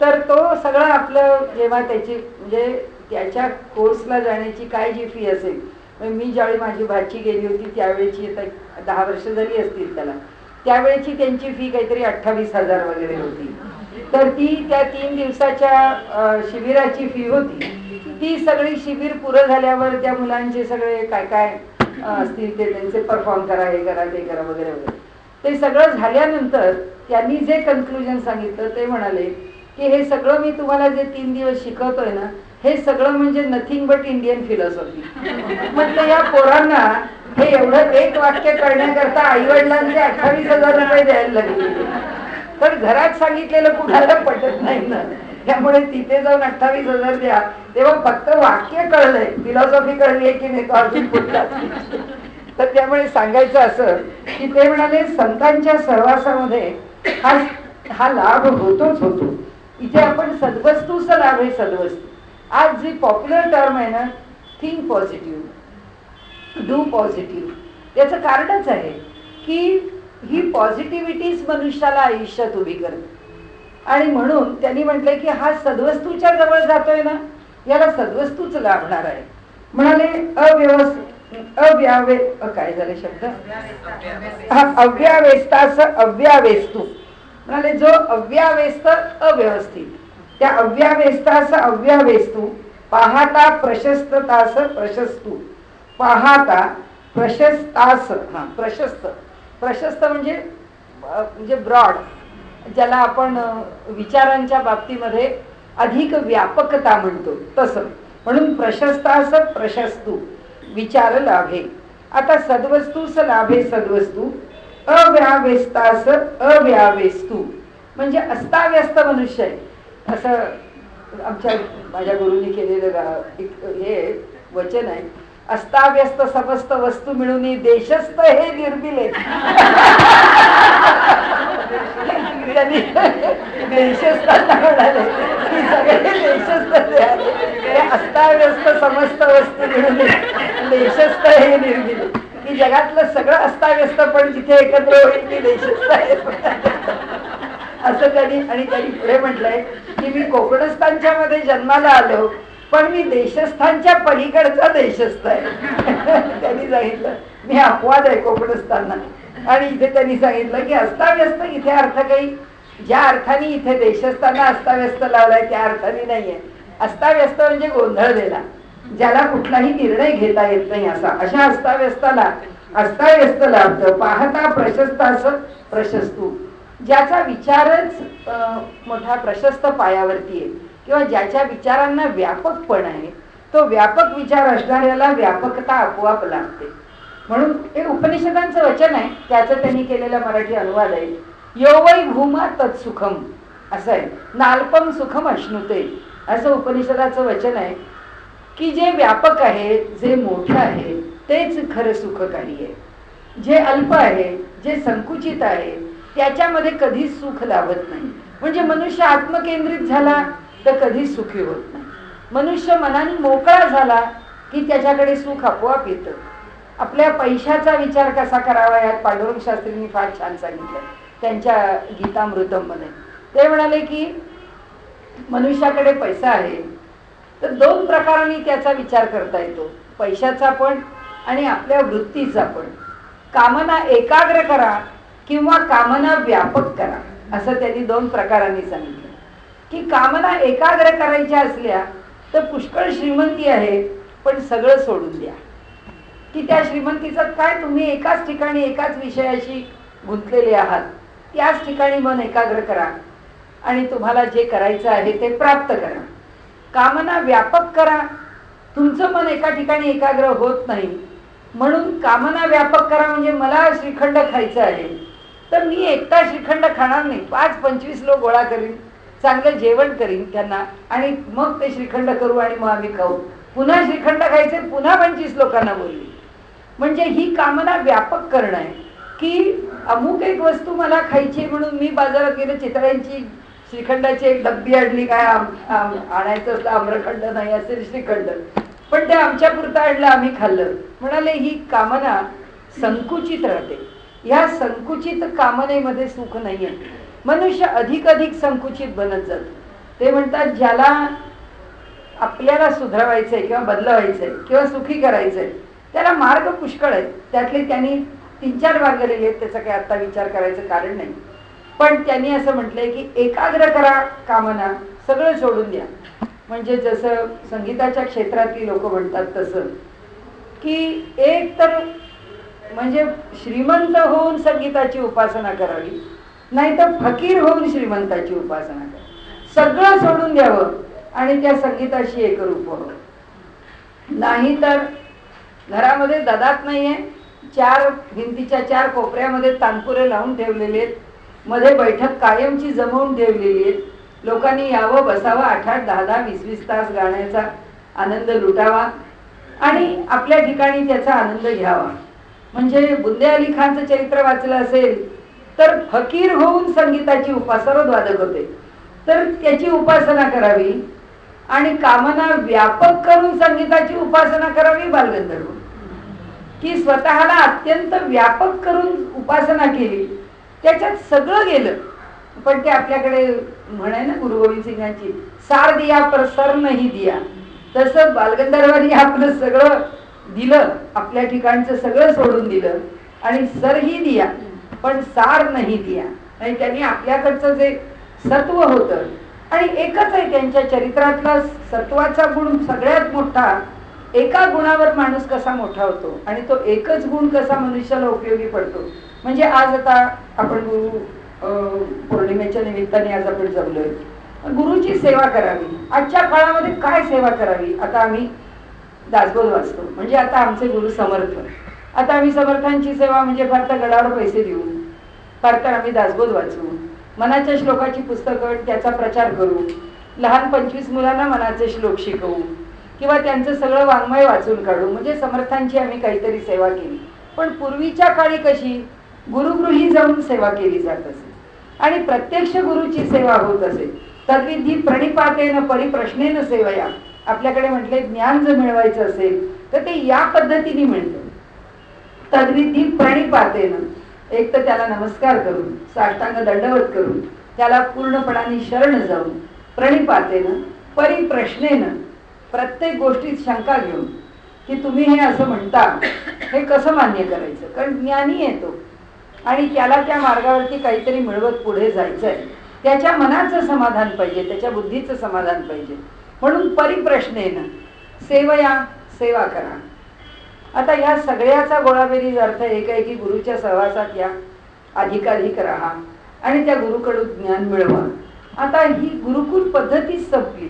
[SPEAKER 1] तर तो सगळं आपलं जेव्हा त्याची म्हणजे त्याच्या कोर्सला जाण्याची काय जी फी असेल, मी ज्यावेळी माझी भाची गेली होती त्यावेळेची, आता 10 वर्ष झाली असतील त्याला, त्यावेळेची त्यांची फी काहीतरी 28,000 वगैरे होती. तर ती त्या 3 दिवसाच्या शिबिराची फी होती. ती सगळी शिबिर पुरं झाल्यावर त्या मुलांचे सगळे काय काय असतील ते त्यांचे परफॉर्म करा, हे करा, ते करा वगैरे वगैरे, ते सगळं झाल्यानंतर त्यांनी जे कन्क्लुजन सांगितलं ते म्हणाले की हे सगळं मी तुम्हाला जे 3 दिवस शिकवतोय ना, हे सगळं म्हणजे नथिंग बट इंडियन फिलॉसॉफी. म्हटलं या पोरांना हे एवढं एक वाक्य करण्याकरता आईवडिलांचे 28,000 रुपये द्यायला लागले. तर घरात सांगितलेलं कुणाला पटत नाही ना, त्यामुळे तिथे जाऊन 28,000 द्या. तेव्हा फक्त वाक्य कळलंय, फिलॉसॉफी कळली आहे की नाही तो अजून कुठला. तर त्यामुळे सांगायचं असं की ते म्हणाले संतांच्या सहवासामध्ये हा लाभ होतोच होतो. इथे आपण सद्वस्तूचा लाभ आहे. सद्वस्तू आज जी पॉप्युलर टर्म आहे ना, थिंक पॉझिटिव्ह, डू पॉझिटिव्ह, त्याचं कारणच आहे की ही पॉझिटिव्हिटीच मनुष्याला आयुष्यात उभी करते. आणि म्हणून त्यांनी म्हटलंय की हा सद्वस्तूच्या जवळ जातोय ना, याला सद्वस्तूच लाभणार आहे. म्हणाले काय झाले शब्द, अव्यावेस्तास अव्यावेस्तू. म्हणाले जो अव्यावेस्त अव्यवस्थित, त्या अव्यावेस्तास अव्यावेस्तू पाहता प्रशस्ततास प्रशस्तू. पाहता प्रशस्तास, हा प्रशस्त, प्रशस्त म्हणजे ब्रॉड, ज्याला आपण विचारांच्या बाबतीमध्ये अधिक व्यापकता म्हणतो तसं. म्हणून प्रशस्तास प्रशस्तू विचार लाभे. आता सद्वस्तूस लाभे सद्वस्तू, अव्यावेस्तास अव्यावेस्तू, म्हणजे अस्ताव्यस्त मनुष्य आहे असं माझ्या गुरुंनी केलेलं हे वचन आहे. अस्ताव्यस्त समस्त वस्तू मिळून देशस्थ हे निर्मिले. त्यांनी देशस्थांना म्हणाले की सगळे देशस्थ हे अस्ताव्यस्त समस्त वस्तू मिळून देशस्थ हे निर्मिले, की जगातलं सगळं अस्ताव्यस्त पण जिथे एकत्र होईल ती देशस्थ आहे असं त्यांनी. आणि त्यांनी पुढे म्हटलंय की मी कोकणस्थानच्या मध्ये जन्माला आलो पण मी देशस्थानच्या पलीकडचा देशस्थ आहे. त्यांनी सांगितलं मी अपवाद आहे कोकणस्थानला. आणि इथे त्यांनी सांगितलं की अस्ताव्यस्त इथे अर्थ काही ज्या अर्थाने इथे देशस्थांना अस्ताव्यस्त लावलाय त्या अर्थाने नाहीये. अस्ताव्यस्त म्हणजे गोंधळलेला, ज्याला कुठलाही निर्णय घेता येत नाही अशा अस्ताव्यस्ताला अस्ताव्यस्त लाभतं. पाहता प्रशस्तास प्रशस्तू, ज्याचा विचारच मोठा प्रशस्त पायावरती आहे किंवा ज्याच्या विचारांना व्यापकपण आहे, तो व्यापक विचार असणाऱ्याला व्यापकता आपोआप लागते. म्हणून हे उपनिषदांचं वचन आहे, त्याचं त्यांनी केलेला मराठी अनुवाद आहे. यो वै भूमा तत्सुखम असं आहे. नाल्पम सुखम अश्नुते असं उपनिषदाचं वचन आहे की जे व्यापक आहे, जे मोठं आहे तेच खरं सुखकारी आहे. जे अल्प आहे, जे संकुचित आहे त्याच्यामध्ये कधीच सुख लाभत नाही. म्हणजे मनुष्य आत्मकेंद्रित झाला तर कधीच सुखी होत नाही. मनुष्य मनाने मोकळा झाला की त्याच्याकडे सुख आपोआप येतं. आपल्या पैशाचा विचार कसा करावा यात पांडुरंग शास्त्रींनी फार छान सांगितलं त्यांच्या गीतामृतम मध्ये. ते म्हणाले की मनुष्याकडे पैसा आहे तर दोन प्रकारांनी त्याचा विचार करता येतो, पैशाचा पण आणि आपल्या वृत्तीचा पण. कामना एकाग्र करा किंवा कामना व्यापक करा असं त्यांनी दोन प्रकारांनी सांगितलं. की कामना एकाग्र करायच्या असल्या तर पुष्कळ श्रीमंती आहे पण सगळं सोडून द्या. की त्या श्रीमंतीचं काय, तुम्ही एकाच ठिकाणी एकाच विषयाशी गुंतलेले आहात, त्याच ठिकाणी मन एकाग्र करा आणि तुम्हाला जे करायचं आहे ते प्राप्त करा. कामना व्यापक करा, तुमचं मन एका ठिकाणी एकाग्र होत नाही म्हणून कामना व्यापक करा. म्हणजे मला श्रीखंड खायचं आहे तर मी एकटा श्रीखंड खाणार नाही, 5-25 लोक गोळा करीन, चांगलं जेवण करीन त्यांना आणि मग ते श्रीखंड करू आणि मग आम्ही खाऊ. पुन्हा श्रीखंड खायचे, पुन्हा 25 लोकांना बोलली. म्हणजे ही कामना व्यापक करणं आहे की अमुक एक वस्तू मला खायची म्हणून मी बाजारात गेले, चितळ्यांची श्रीखंडाची एक डब्बी आणली, काय आणायचं असलं आम्रखंड नाही असेल श्रीखंड, पण ते आमच्या पुरतं आणलं, आम्ही खाल्लं. म्हणाले ही कामना संकुचित राहते. ह्या संकुचित कामनेमध्ये सुख नाही आहे. मनुष्य अधिक संकुचित बनत जातो. ते म्हणतात ज्याला आपल्याला सुधारायचंय किंवा बदलवायचंय किंवा सुखी करायचंय त्याला मार्ग पुष्कळ आहेत. त्यातले त्यांनी 3-4 मार्ग लिहिले आहेत, त्याचा काही आता विचार करायचं कारण नाही. पण त्यांनी असं म्हटलंय की एकाग्र करा कामना, सगळं सोडून द्या. म्हणजे जसं संगीताच्या क्षेत्रातली लोक म्हणतात तसं की एक तर म्हणजे श्रीमंत होऊन संगीताची उपासना करावी, नाही तर फकीर होऊन श्रीमंताची उपासना करावी. सगळं सोडून द्यावं आणि त्या संगीताशी एकरूप व्हावं. नाही तर घरामध्ये ददात नाहीये, 4 भिंतीच्या 4 कोपऱ्यामध्ये तानपुरे लावून ठेवलेले आहेत, मध्ये बैठक कायमची जमवून ठेवलेली आहे. लोकांनी यावं, बसावं, 8-8, 10-10, 20-20 तास गाण्याचा आनंद लुटावा आणि आपल्या ठिकाणी त्याचा आनंद घ्यावा. म्हणजे बुंदे अली खानचं चरित्र वाचलं असेल तर फकीर होऊन संगीताची सर्वद्वादक होते तर त्याची उपासना करावी आणि कामना व्यापक करून संगीताची उपासना करावी बालगंधर्व. की स्वतःला अत्यंत व्यापक करून उपासना केली, त्याच्यात सगळं गेलं पण ते आपल्याकडे म्हणाय ना गुरु गोविंद सिंगांची, सार दिया पर सर नाही दिया. तसं बालगंधर्वांनी आपलं सगळं दिलं, आपल्या ठिकाणचं सगळं सोडून दिलं आणि सरही दिया पण सार नाही दिया. आणि त्यांनी आपल्याकडचं जे सत्व होतं आणि एकच आहे त्यांच्या चरित्रातला सत्वाचा गुण सगळ्यात मोठा. एका गुणावर माणूस कसा मोठा होतो आणि तो एकच गुण कसा मनुष्याला उपयोगी पडतो. म्हणजे आज आता आपण गुरु पौर्णिमेच्या निमित्ताने आज आपण जमलोय, गुरुची सेवा करावी. आजच्या काळामध्ये काय सेवा करावी. आता आम्ही दासबोध वाचतो. म्हणजे आता आमचे गुरु समर्थ, आता आम्ही समर्थांची सेवा म्हणजे फार तर गडावर पैसे देऊन, फार तर आम्ही दासबोध वाचू, मनाच्या श्लोकाची पुस्तकं त्याचा प्रचार करू, लहान 25 मुलांना मनाचे श्लोक शिकवू किंवा त्यांचं सगळं वाङ्मय वाचून काढू. म्हणजे समर्थांची आम्ही काहीतरी सेवा केली. पण पूर्वीच्या काळी कशी गुरुगृही जाऊन सेवा केली जात असे आणि प्रत्यक्ष गुरुची सेवा होत असे. तद्विधी प्रणिपातेन परिप्रश्नेन सेवया. आपल्याकडे म्हटले ज्ञान जर मिळवायचं असेल तर ते या पद्धतीने मिळतं. तद्विधी प्रणिपातेन, एक तर त्याला नमस्कार करून, साष्टांग दंडवत करून, त्याला पूर्णपणाने शरण जाऊन, प्रणिपातेन परिप्रश्नेन, प्रत्येक गोष्टीत शंका घेऊन की तुम्ही हे असं म्हणता हे कसं मान्य करायचं. कारण ज्ञानी येतो आणि त्याला त्या मार्गावरती काहीतरी मिळवत पुढे जायचं आहे. त्याच्या मनाचं समाधान पाहिजे, त्याच्या बुद्धीचं समाधान पाहिजे. म्हणून परिप्रश्नेन सेवया, सेवा करा. आता या सगळ्याचा गोळाबेरीज अर्थ एक आहे की गुरुच्या सहवासात या, अधिकाधिक राहा आणि त्या गुरुकडून ज्ञान मिळवा. आता ही गुरुकुल पद्धतीच संपली,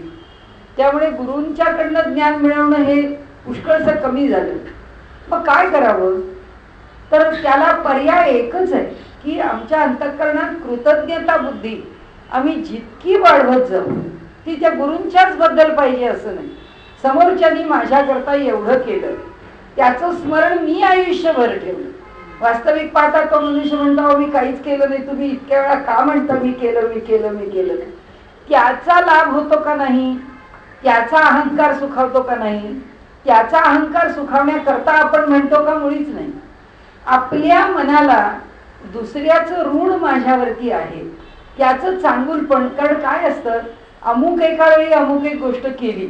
[SPEAKER 1] त्यामुळे गुरूंच्याकडनं ज्ञान मिळवणं हे पुष्कळसं कमी झालं. मग काय करावं, तर त्याला पर्याय एकच आहे की आमच्या अंतःकरणात कृतज्ञता बुद्धी आम्ही जितकी वाढवत जाऊ ती त्या गुरूंच्याच बद्दल पाहिजे असं नाही. समोरच्यानी माझ्याकरता एवढं केलं त्याचं स्मरण मी आयुष्यभर ठेवलं. वास्तविक पाहता तो मनुष्य म्हणतो मी काहीच केलं नाही, तुम्ही इतक्या वेळा का म्हणता मी केलं मी केलं मी केलं. त्याचा लाभ होतो का नाही, त्याचा अहंकार सुखावतो का नाही, त्याचा अहंकार सुखावण्याकरता आपण म्हणतो का, मुळीच नाही. आपल्या मनाला दुसऱ्याचं ऋण माझ्यावरती आहे त्याचं चांगुलपण. कारण काय असतं, अमुक एका वेळी अमुक एक गोष्ट केली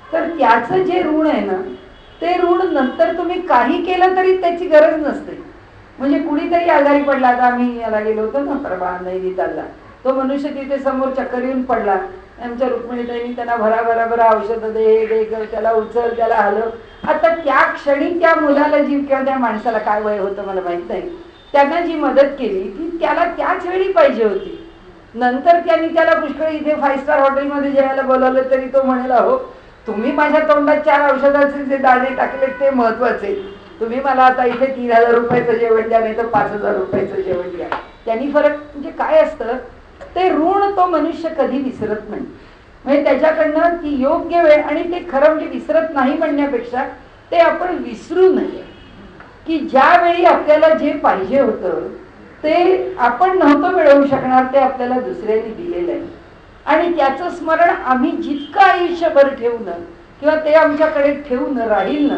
[SPEAKER 1] तर त्याचं जे ऋण आहे ना ते ऋण नंतर तुम्ही काही केलं तरी त्याची गरज नसते. म्हणजे कुणीतरी आजारी पडला, आता आम्ही याला गेलो होतो ना परवा नैनितालला, तो मनुष्य तिथे समोर चक्कर येऊन पडला. आमच्या रुक्मिणीताईंनी त्यांना भरा औषधं दे, त्याला उचल, त्याला हलव. आता त्या क्षणी त्या मुलाला जी किंवा त्या माणसाला काय वय होतं मला माहित नाही, त्यांना जी मदत केली ती त्याला त्याच वेळी पाहिजे होती. नंतर त्यांनी त्याला पुष्कळ इथे 5 स्टार हॉटेलमध्ये जेवायला बोलावलं तरी तो म्हणाला हो तुम्ही माझ्या तोंडात 4 औषधाचे जे दाणे टाकले ते महत्वाचे, तुम्ही मला आता इथे 3000 रुपयाचं जेवण द्या नाही तर 5000 रुपयाचं जेवण द्या. त्यांनी फरक म्हणजे काय असतं, ते ऋण तो मनुष्य कधी विसरत नाही. म्हणजे त्याच्याकडनं ती योग्य वेळ, आणि ते खरं म्हणजे विसरत नाही म्हणण्यापेक्षा ते आपण विसरू नये की ज्यावेळी आपल्याला जे पाहिजे होतं ते आपण नव्हतं मिळवू शकणार, ते आपल्याला दुसऱ्यांनी दिलेलं आहे. आणि त्याचं स्मरण आम्ही जितकं आयुष्यभर ठेवणं किंवा ते आमच्याकडे ठेवून राहील ना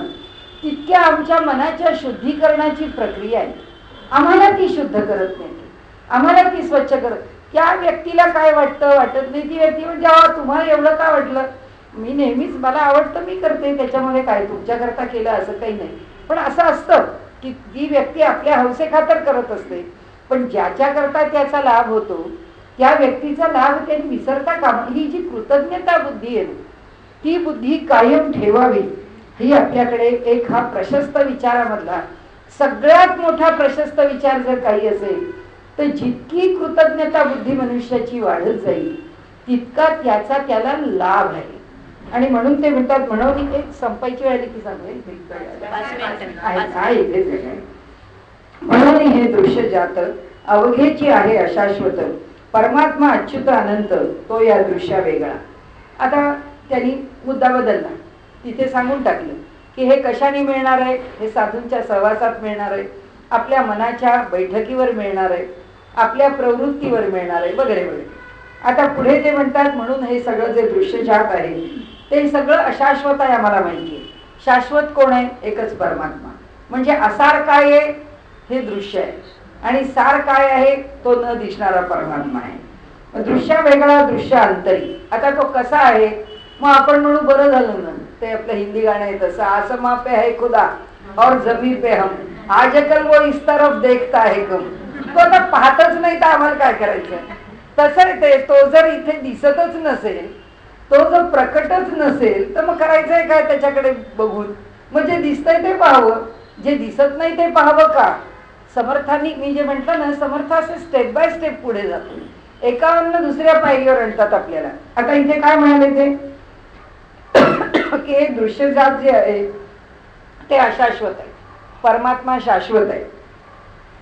[SPEAKER 1] तितक्या आमच्या मनाच्या शुद्धीकरणाची प्रक्रिया आहे. आम्हाला ती शुद्ध करत नाही, आम्हाला ती स्वच्छ करत. त्या व्यक्तीला काय वाटतं वाटत नाही, ती व्यक्ती म्हणजे तुम्हाला एवढं का वाटलं, मी नेहमीच मला आवडतं मी करते, त्याच्यामध्ये काय तुमच्याकरता केलं असं काही नाही. पण असं असतं की ती व्यक्ती आपल्या हौसेखातर करत असते, पण ज्याच्याकरता त्याचा लाभ होतो त्या व्यक्तीचा लाभ त्यांनी विसरता कामा. ही जी कृतज्ञता बुद्धी आहे ती बुद्धी कायम ठेवावी. ही आपल्याकडे एक हा प्रशस्त विचारामधला सगळ्यात मोठा प्रशस्त विचार जर काही असेल तर जितकी कृतज्ञता बुद्धी मनुष्याची वाढत जाईल तितका त्याचा त्याला लाभ आहे. आणि म्हणून ते म्हणतात, म्हणून एक संपायची वेळ आली की सांगेल म्हणून हे दृश्य जात अवघेची आहे अशाश्वत, परमात्मा अच्युत अनंत तो या दृश्या वेगळा. आता त्यांनी मुद्दा बदलला, तिथे सांगून टाकलं की हे कशाने मिळणार आहे, हे साधूंच्या सहवासात मिळणार आहे, आपल्या मनाच्या बैठकीवर मिळणार आहे, आपल्या प्रवृत्तीवर मिळणार आहे वगैरे वगैरे. आता पुढे ते म्हणतात म्हणून हे सगळं जे दृश्य जात आहे ते सगळं अशाश्वत आहे, आम्हाला माहिती आहे. शाश्वत कोण आहे, एकच परमात्मा. म्हणजे असार काय आहे हे दृश्य आहे आणि सार काय आहे तो न दिसणारा परमात्मा आहे. दृश्य वेगळा, दृश्य अंतरी. आता तो कसा आहे, मग आपण म्हणू बरं झालं ना, ते आपलं हिंदी गाणं आहे तसं, आसमां पे है खुदा और जमी पे हम, आजकल वो इस तरफ देखता है कम. तो आता पाहतच नाही तर आम्हाला काय करायचं. तसं ते तो जर इथे दिसतच नसेल, तो जर प्रकटच नसेल तर मग करायचंय काय त्याच्याकडे बघून. मग जे दिसतंय ते पाहावं, जे दिसत नाही ते पाहावं का. समर्थांनी मी जे म्हटलं ना, समर्थ असे स्टेप बाय स्टेप पुढे जातो, एकावन्न दुसऱ्या पायरीवर आणतात आपल्याला. आता इथे काय म्हणाले ते की की हे दृश्यजात जे आहे ते अशाश्वत आहे, परमात्मा शाश्वत आहे.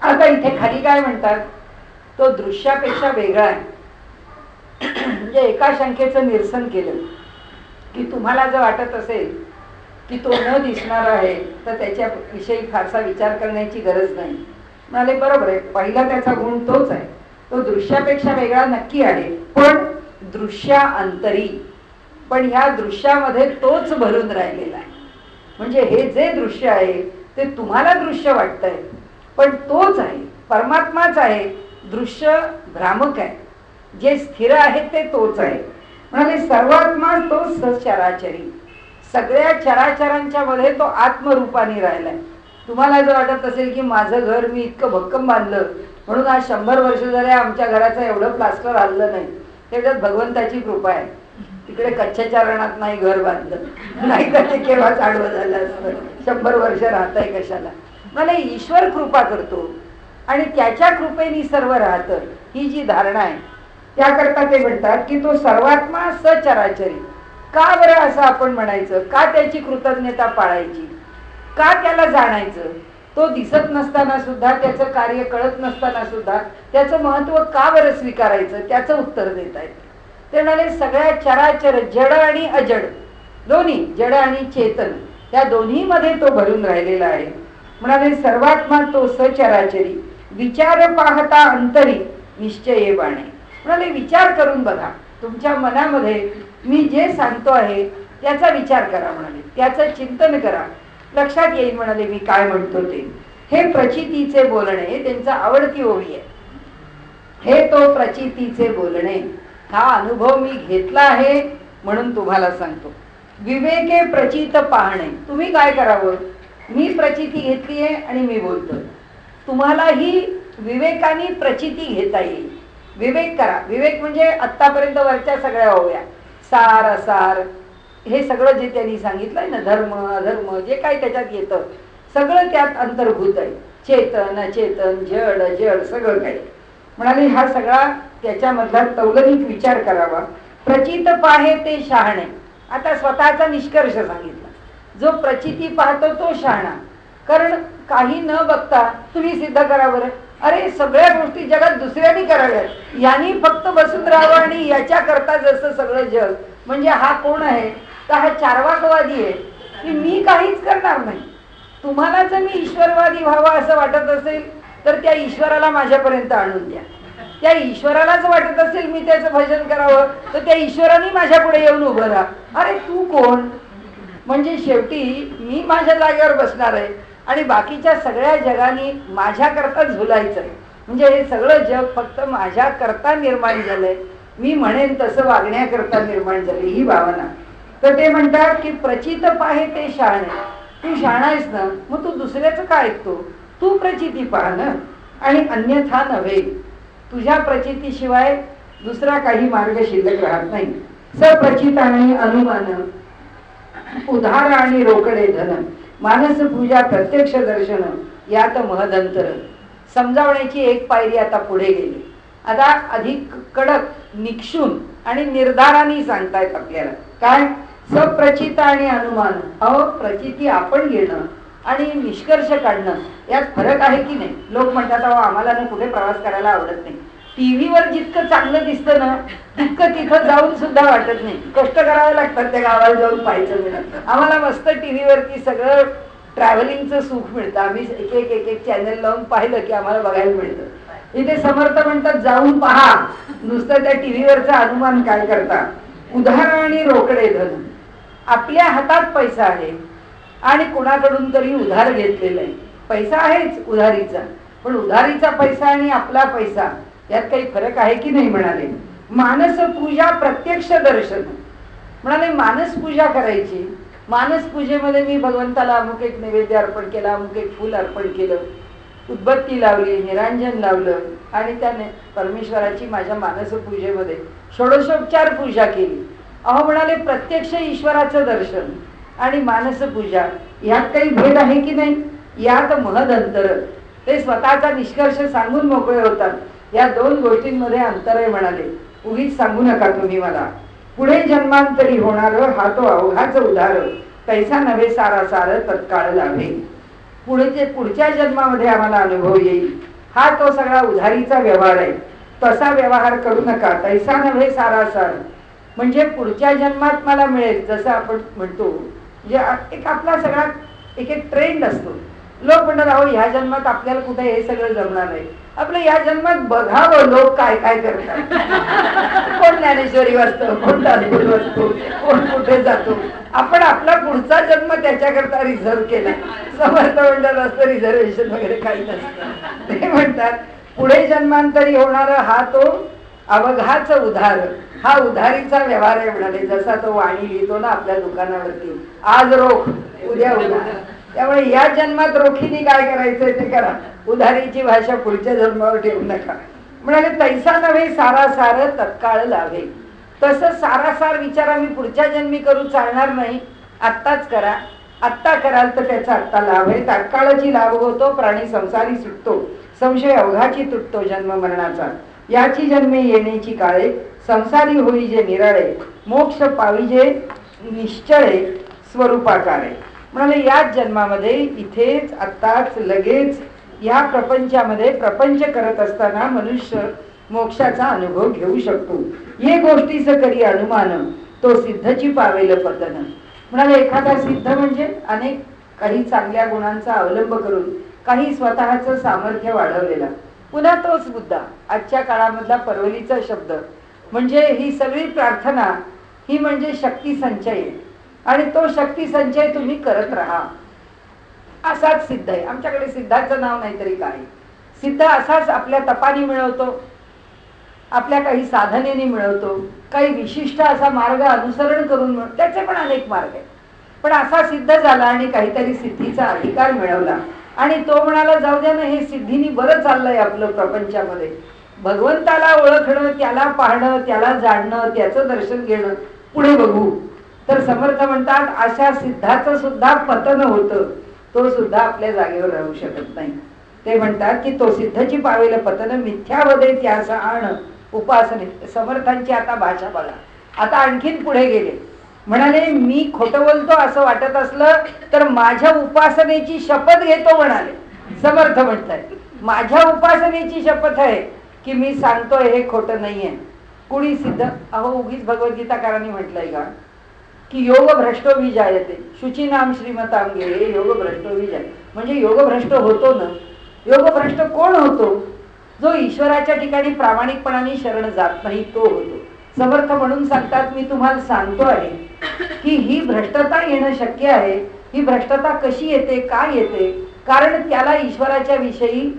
[SPEAKER 1] आता इथे खाली काय म्हणतात, तो दृश्यापेक्षा वेगळा आहे. म्हणजे एका शंकेचं निरसन केलं की तुम्हाला जर वाटत असेल की तो न दिसणार आहे तर त्याच्याविषयी फारसा विचार करण्याची गरज नाही. म्हणाले बरोबर आहे, पहिला त्याचा गुण तोच आहे, तो दृश्यापेक्षा वेगळा नक्की आहे, पण दृश्याअंतरी, पण ह्या दृश्यामध्ये तोच भरून राहिलेला आहे. म्हणजे हे जे दृश्य आहे ते तुम्हाला दृश्य वाटतंय, पण तोच आहे, परमात्माच आहे. दृश्य भ्रामक आहे, जे स्थिर आहे ते तोच आहे. म्हणाले सर्वात्मा तो सचराचरी, सगळ्या चराचरांच्या मध्ये तो आत्मरूपाने राहिलाय. तुम्हाला जर वाटत असेल की माझं घर मी इतकं भक्कम बांधलं म्हणून आज 100 वर्ष झाले आमच्या घराचं एवढं प्लास्टर हल्लं नाही, त्याच्यात भगवंताची कृपा आहे. तिकडे कच्छच्या रणात नाही घर बांधलं, नाही तर ते केव्हाच आडवं झालं असतं. 100 वर्ष राहतंय कशाला. मला ईश्वर कृपा करतो आणि त्याच्या कृपेने सर्व राहतं, ही जी धारणा आहे त्याकरता ते म्हणतात की तो सर्वात्मा सचराचरी. का बरं असं आपण म्हणायचं, का त्याची कृतज्ञता पाळायची, का त्याला जाणायचं, तो दिसत नसताना सुद्धा, त्याचं कार्य कळत नसताना सुद्धा त्याचं महत्व का बरं स्वीकारायचं, त्याचं उत्तर देत आहेत ते. म्हणाले सगळ्या चराचर, जड आणि अजड दोन्ही, जड आणि चेतन, त्या दोन्ही मध्ये तो भरून राहिलेला आहे. म्हणाले सर्वात्मा तो सचराचरी, विचार पाहता अंतरी निश्चये बाणे. म्हणाले विचार करून बघा, तुमच्या मनामध्ये मी जे सांगतो आहे त्याचा विचार करा. म्हणाले त्याचं चिंतन करा, लक्षात येईल म्हणाले मी काय म्हणतो ते. हे प्रचितीचे बोलणे, त्यांचा आवडती ओवी आहे. हे तो प्रचितीचे बोलणे, हा अनुभव मी घेतला आहे म्हणून तुम्हाला सांगतो. विवेके प्रचित पाहणे, तुम्ही काय करावं, मी प्रचिती घेतली आहे आणि मी बोलतोय, तुम्हालाही विवेकाने प्रचिती घेता येईल. विवेक करा. विवेक म्हणजे आत्तापर्यंत वरच्या सगळ्या ओव्या, सार असार, हे सगळं जे त्यांनी सांगितलंय ना, धर्म अधर्म जे काही त्याच्यात येतं सगळं त्यात अंतर्भूत आहे. चेतन अचेतन, जड अजड सगळं काही. म्हणाले हा सगळा त्याच्यामधला तौलनिक विचार करावा. प्रचित पाहे ते शहाणे. आता स्वतःचा निष्कर्ष सांगितला, जो प्रचिती पाहतो तो शहाणा. कारण काही न बघता तुम्ही सिद्ध करा बरं, अरे सगळ्या गोष्टी जगात दुसऱ्यानी कराव्यात, यांनी फक्त बसून राहावं आणि याच्या करता जसं सगळं जग. म्हणजे हा कोण आहे, तर हा चार्वाकवादी आहे की मी काहीच करणार नाही. तुम्हाला जर मी ईश्वरवादी व्हावं असं वाटत असेल तर त्या ईश्वराला माझ्यापर्यंत आणून द्या. त्या ईश्वरालाच वाटत असेल मी त्याचं भजन करावं तर त्या ईश्वराने माझ्या पुढे येऊन उभं राहा. अरे तू कोण, म्हणजे शेवटी मी माझ्या जागेवर बसणार आहे आणि बाकीच्या सगळ्या जगाने माझ्याकरता झुलायचं आहे. म्हणजे हे सगळं जग फक्त माझ्याकरता निर्माण झालंय, मी म्हणेन तसं वागण्याकरता निर्माण झाले, ही भावना. तर ते म्हणतात की प्रचित पाहे ते शहाणे. तू शहाणा आहेस ना, मग तू दुसऱ्याचं काय ऐकतो, तू प्रचिती पाह ना, आणि अन्यथा नव्हे. तुझ्या प्रचितीशिवाय दुसरा काही मार्ग शिल्लक राहत नाही. सप्रचित आणि अनुमान, उधार आणि रोकडे धन, मानस पूजा प्रत्यक्ष दर्शन, यात महदंतर. समजावण्याची एक पायरी आता पुढे गेली. आता अधिक कडक निक्षून आणि निर्धाराने सांगतायत आपल्याला काय, सप्रचित आणि अनुमान. अहो प्रचिती आपण घेणं आणि निष्कर्ष काढणं यात फरक आहे की नाही. लोक म्हणतात अहो आम्हाला ना कुठे प्रवास करायला आवडत नाही, टीव्हीवर जितकं चांगलं दिसतं ना तितकं तिथं जाऊन सुद्धा वाटत नाही, कष्ट करावे लागतात त्या गावाला जाऊन पाहायचं मिळत. आम्हाला मस्त टीव्हीवरती सगळं ट्रॅव्हलिंगचं सुख मिळतं, आम्ही एक एक चॅनल लावून पाहिलं की आम्हाला बघायला मिळतं. इथे समर्थ म्हणतात जाऊन पहा, नुसतं त्या टीव्हीवरचा अनुमान काय करता. उधार आणि रोकडे धन, आपल्या हातात पैसा आहे आणि कुणाकडून तरी उधार घेतलेला आहे. पैसा आहेच उधारीचा, पण उधारीचा पैसा आणि आपला पैसा यात काही फरक आहे की नाही. म्हणाले मानस पूजा प्रत्यक्ष दर्शन. म्हणाले मानस पूजा करायची, मानस पूजेमध्ये मी भगवंताला अमुक एक नैवेद्य अर्पण केला, अमुक एक फूल अर्पण केलं, उदबत्ती लावली, निरांजन लावलं आणि त्याने परमेश्वराची माझ्या मानस पूजेमध्ये षोडशोपचार पूजा केली. अहो म्हणाले प्रत्यक्ष ईश्वराचं दर्शन आणि मानस पूजा यात काही भेद आहे की नाही. यात महद अंतर. ते स्वतःचा निष्कर्ष सांगून मोकळे होतात. या दोन गोष्टींमध्ये अंतर आहे म्हणाले, उगीच सांगू नका तुम्ही मला. पुढे जन्मांतरी होणार हा तो अवघाच उधार, तैसा नव्हे सारा सार तत्काळ लाभे. पुढच्या जन्मामध्ये आम्हाला अनुभव येईल, हा तो सगळा उधारीचा व्यवहार आहे. तसा व्यवहार करू नका, तैसा नव्हे सारा सार. म्हणजे पुढच्या जन्मात मला मिळेल, जसं आपण म्हणतो म्हणजे एक आपला सगळा एक एक ट्रेंड असतो. लोक म्हणतात अहो ह्या जन्मात आपल्याला कुठे हे सगळं जमणार नाही, आपलं या जन्मात बघावं लोक काय काय करतात. कोण ज्ञानेश्वरी वाचतो, कोण तात्पुर वाचतो, कोण कुठे जातो. आपण आपला पुढचा जन्म त्याच्याकरता रिझर्व केला. समर्थ म्हणतात असतं रिझर्वेशन वगैरे काही नसतं. ते म्हणतात पुढे जन्मांतरी होणार हा तो अवघाच उधार, हा उधारीचा व्यवहार आहे म्हणाले. जसा तो वाणी लिहितो ना आपल्या दुकानावरती, आज रोख उद्या उधार. त्यामुळे या जन्मात रोखीने काय करायचंय ते करा, उधारीची भाषा पुढच्या जन्मावर ठेवू नका. म्हणाले तैसा नव्हे सारासार तत्काळ लाभे. तसं सारासार विचार आम्ही पुढच्या जन्मी करू चालणार नाही, आत्ताच करा. आत्ता कराल तर त्याचा आत्ता लाभ आहे. तात्काळाची लाभ होतो, प्राणी संसारी सुटतो, संशय अवघाची तुटतो जन्म मरणाचा. याची जन्मे येण्याची काळे, संसारी होई जे निराळे, मोक्ष पाविजे निश्चळे स्वरूपाकारे. म्हणाले याच जन्मामध्ये इथेच आत्ताच लगेच या प्रपंचामध्ये प्रपंच करत असताना मनुष्य मोक्षाचा अनुभव घेऊ शकतो. ये गोष्टीच करी अनुमान, तो सिद्धची पावेल पतन. म्हणाले एखादा सिद्ध म्हणजे अनेक काही चांगल्या गुणांचा अवलंब करून काही स्वतःचं सामर्थ्य वाढवलेला. पुन्हा तोच मुद्दा आजच्या काळामधला परवलीचा शब्द म्हणजे ही सगळी प्रार्थना ही म्हणजे शक्ती संचय, आणि तो शक्ती संचय तुम्ही करत राहा. असाच सिद्ध आहे. आमच्याकडे सिद्धाचं नाव नाही तरी काय, सिद्ध असाच आपल्या तपाने मिळवतो, आपल्या काही साधनेने मिळवतो, काही विशिष्ट असा मार्ग अनुसरण करून मिळवतो. त्याचे पण अनेक मार्ग आहेत. पण असा सिद्ध झाला आणि काहीतरी सिद्धीचा अधिकार मिळवला आणि तो म्हणाला जाऊ द्या ना, हे सिद्धीनी बरं चाललंय आपलं प्रपंचामध्ये. भगवंताला ओळखणं, त्याला पाहणं, त्याला जाणणं, त्याचं दर्शन घेणं, पुढे बघू. तर समर्थ म्हणतात अशा सिद्धाचं सुद्धा पतन होतं, तो सुद्धा आपल्या जागेवर राहू शकत नाही. ते म्हणतात की तो सिद्धची पावेल पतन मिथ्यावदे त्यास आण उपासने. समर्थांची आता भाषा बघा. आता आणखीन पुढे गेले, म्हणाले मी खोटं बोलतो असं वाटत असलं तर माझ्या उपासनेची शपथ घेतो म्हणाले. समर्थ म्हणतात माझ्या उपासनेची शपथ आहे की मी सांगतोय हे खोटं नाहीये. कुणी सिद्ध, अहो उगीच भगवद्गीताकारांनी म्हटलंय का की योग भ्रष्टो विजायते शुची नाम श्रीमताम गे योग भ्रष्टो विजाय. म्हणजे योग भ्रष्ट होतो ना. योग भ्रष्ट कोण होतो? जो ईश्वराच्या ठिकाणी प्रामाणिकपणाने शरण जात नाही तो होतो. समर्थ म्हणून सांगतात मी तुम्हाला सांगतो आहे की ही भ्रष्टता येणं शक्य आहे. ही भ्रष्टता कशी येते, काय येते? कारण त्याला ईश्वराच्या विषयी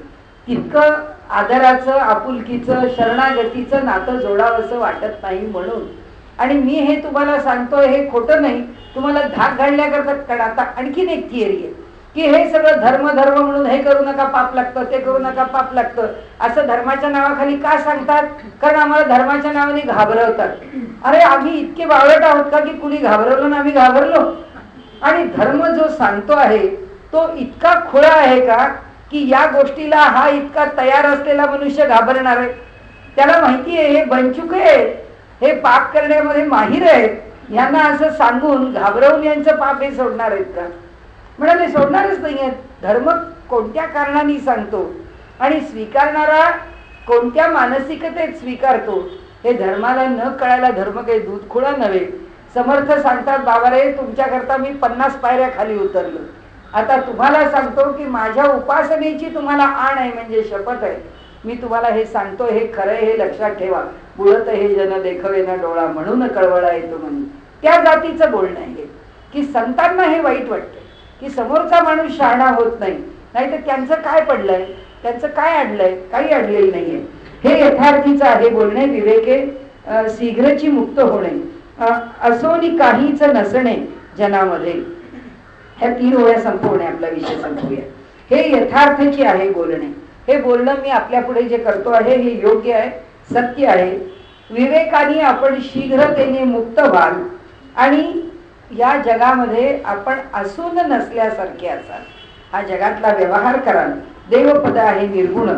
[SPEAKER 1] तितकं आदराचं, आपुलकीचं, शरणागतीचं नातं जोडावंसं वाटत नाही म्हणून. आणि मी हे तुम्हाला सांगतोय हे खोटं नाही, तुम्हाला धाक घालण्याकरता. कारण आता आणखीन एक थिअरी आहे की हे सगळं धर्म धर्म म्हणून हे करू नका पाप लागतं, ते करू नका पाप लागतं असं धर्माच्या नावाखाली का सांगतात? कारण आम्हाला धर्माच्या नावाने घाबरवतात. अरे आम्ही इतके बावळट आहोत का की कुणी घाबरवलं ना आम्ही घाबरलो? आणि धर्म जो सांगतो आहे तो इतका खुळा आहे का की या गोष्टीला हा इतका तयार असलेला मनुष्य घाबरणार आहे? त्याला माहिती आहे हे बनचुक आहे, हे पाप करण्यामध्ये माहिर आहेत, यांना असं सांगून घाबरवून यांचं पाप हे सोडणार आहेत का? म्हणाले सोडणारच नाहीये. धर्म कोणत्या कारणाने सांगतो आणि स्वीकारणारा कोणत्या मानसिकतेत स्वीकारतो हे धर्माला न कळायला धर्म काही दूध खुळा नव्हे. समर्थ सांगतात बाबा रे तुमच्याकरता मी 50 पायऱ्या खाली उतरलो. आता तुम्हाला सांगतो की माझ्या उपासनेची तुम्हाला आण आहे म्हणजे शपथ आहे. मी तुम्हाला हे सांगतो हे खरं हे लक्षात ठेवा. बुळत हे जन देखवे ना डोळा म्हणून कळवळा येतो म्हणून. त्या जातीचं बोलणं आहे की संतांना हे वाईट वाटतं की समोरचा माणूस शहाणा होत नाही. नाहीतर त्यांचं काय पडलंय, त्यांचं काय अडलंय? काही अडलेलं नाहीये. हे यथार्थीचं आहे बोलणे. विवेके शीघ्रची मुक्त होणे असोनी काहीच नसणे जनामध्ये. ह्या 3 ओळ्या संपवणे आपला विषय संपवूया. हे यथार्थची आहे बोलणे. हे बोलणं मी आपल्या पुढे जे करतो आहे हे योग्य आहे, सत्य आहे. विवेकाने आपण शीघ्रतेने मुक्त व्हाल आणि या जगामध्ये आपण असून नसल्यासारखे असाल. हा जगातला व्यवहार कराल. देवपद आहे निर्गुण,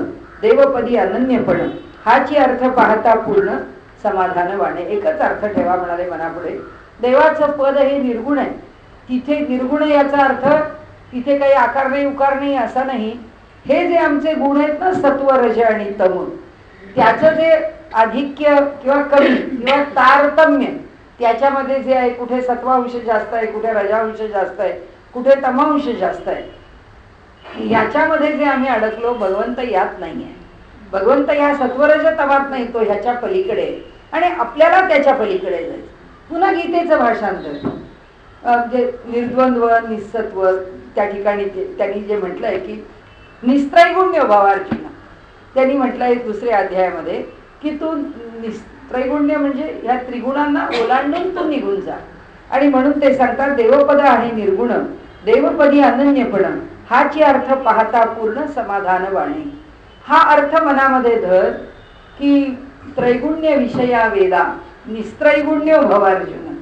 [SPEAKER 1] देवपदी अनन्यपण. हाची अर्थ पाहता पूर्ण समाधान वाणे. एकच अर्थ ठेवा म्हणाले मनापुढे. देवाचं पद हे निर्गुण आहे. तिथे निर्गुण याचा अर्थ तिथे काही आकार नाही उकार नाही असा नाही. हे जे आमचे गुण आहेत ना, सत्व रज आणि तम, त्याचं जे आधिक्य किंवा कमी किंवा तारतम्य त्याच्यामध्ये जे आहे, कुठे सत्वांश जास्त आहे, कुठे रजांश जास्त आहे, कुठे तमांश जास्त आहे, याच्यामध्ये जे आम्ही अडकलो, भगवंत यात नाही आहे. भगवंत ह्या सत्वरज तमात नाही, तो ह्याच्या पलीकडे आणि आपल्याला त्याच्या पलीकडे जायचं. पुन्हा गीतेचं भाषांतर जे निर्द्वंद्व निस्सत्व त्या ठिकाणी त्यांनी जे म्हटलंय की निस्त्रैगुण्य भावार्जुन, त्यांनी म्हटलंय दुसऱ्या अध्यायामध्ये की तू निस्त्रैगुण्य म्हणजे ह्या त्रिगुणांना ओलांडून तू निघून जा. आणि म्हणून ते सांगतात देवपद आहे निर्गुण, देवपदी अनन्यपण, हाची अर्थ पाहता पूर्ण समाधान वाणे. हा अर्थ मनामध्ये धर की त्रैगुण्य विषया वेदा निस्त्रैगुण्य भवार्जुन,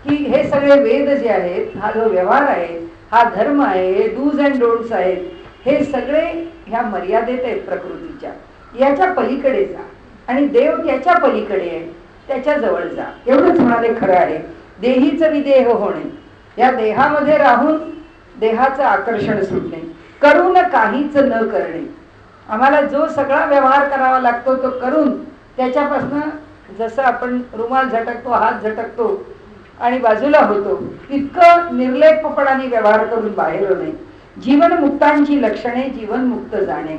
[SPEAKER 1] की हे सगळे वेद जे आहेत, हा जो व्यवहार आहे, हा धर्म आहे, हे डूज अँड डोंट्स आहेत, हे सगळे ह्या मर्यादेत आहेत प्रकृतीच्या, याच्या पलीकडे जा. आणि देव त्याच्या पलीकडे आहे, त्याच्या जवळ जा. एवढंच म्हणाले खरं आहे. देहीच विदेह होणे, या देहामध्ये राहून देहाचं आकर्षण सुटणे, करून काहीच न करणे. आम्हाला जो सगळा व्यवहार करावा लागतो तो करून त्याच्यापासून जसं आपण रुमाल झटकतो, हात झटकतो आणि बाजूला होतो, तितकं निर्लेपपणाने व्यवहार करून बाहेर होणे. जीवनमुक्तांची लक्षणे जीवनमुक्त जाणे.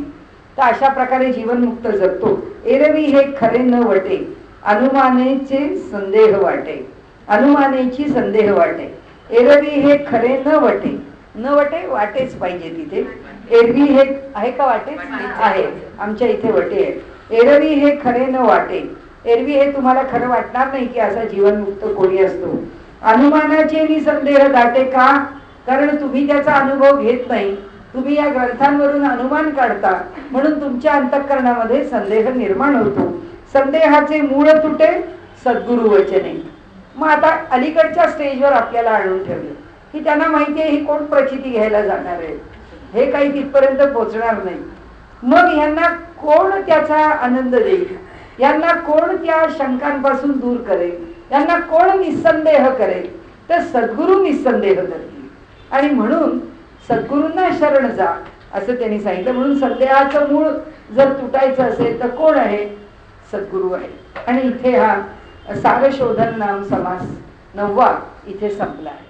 [SPEAKER 1] तर अशा प्रकारे जीवनमुक्त जगतो. एरवी हे खरे न वटे, अनुमानेचे संदेह वाटे, अनुमानेची संदेह वाटे. एरवी हे खरे न वटे, न वटे वाटेच पाहिजे तिथे. एरवी हे आहे का वाटे? आहे, आमच्या इथे वटे आहे. एरवी हे खरे न वाटे, एरवी हे तुम्हाला खरं वाटणार नाही की असा जीवनमुक्त कोणी असतो. अनुमानाचे निसंदेह दाटे का? कारण तुम्ही त्याचा अनुभव घेत नाही, तुम्ही या ग्रंथांवरून अनुमान काढता, म्हणून तुमच्या अंतःकरणामध्ये संदेह निर्माण होतो. संदेहाचे मूळ तुटे सद्गुरु वचने. मग आता अलीकडच्या स्टेजवर आपल्याला आणून ठेवलं की त्यांना माहिती आहे ही कोण प्रचिती घ्यायला जाणार आहे, हे काही तिथपर्यंत पोचणार नाही. मग यांना कोण त्याचा आनंद देईल, यांना कोण त्या शंकांपासून दूर करेल, यांना कोण निसंदेह करेल, तर सद्गुरू निसंदेह करतील. आणि म्हणून सद्गुरूंना शरण जा असं त्यांनी सांगितलं. म्हणून संदेहाचं मूळ जर तुटायचं असेल तर कोण आहे? सद्गुरू आहे. आणि इथे हा सारशोधन नाम समास 9वा इथे संपला आहे.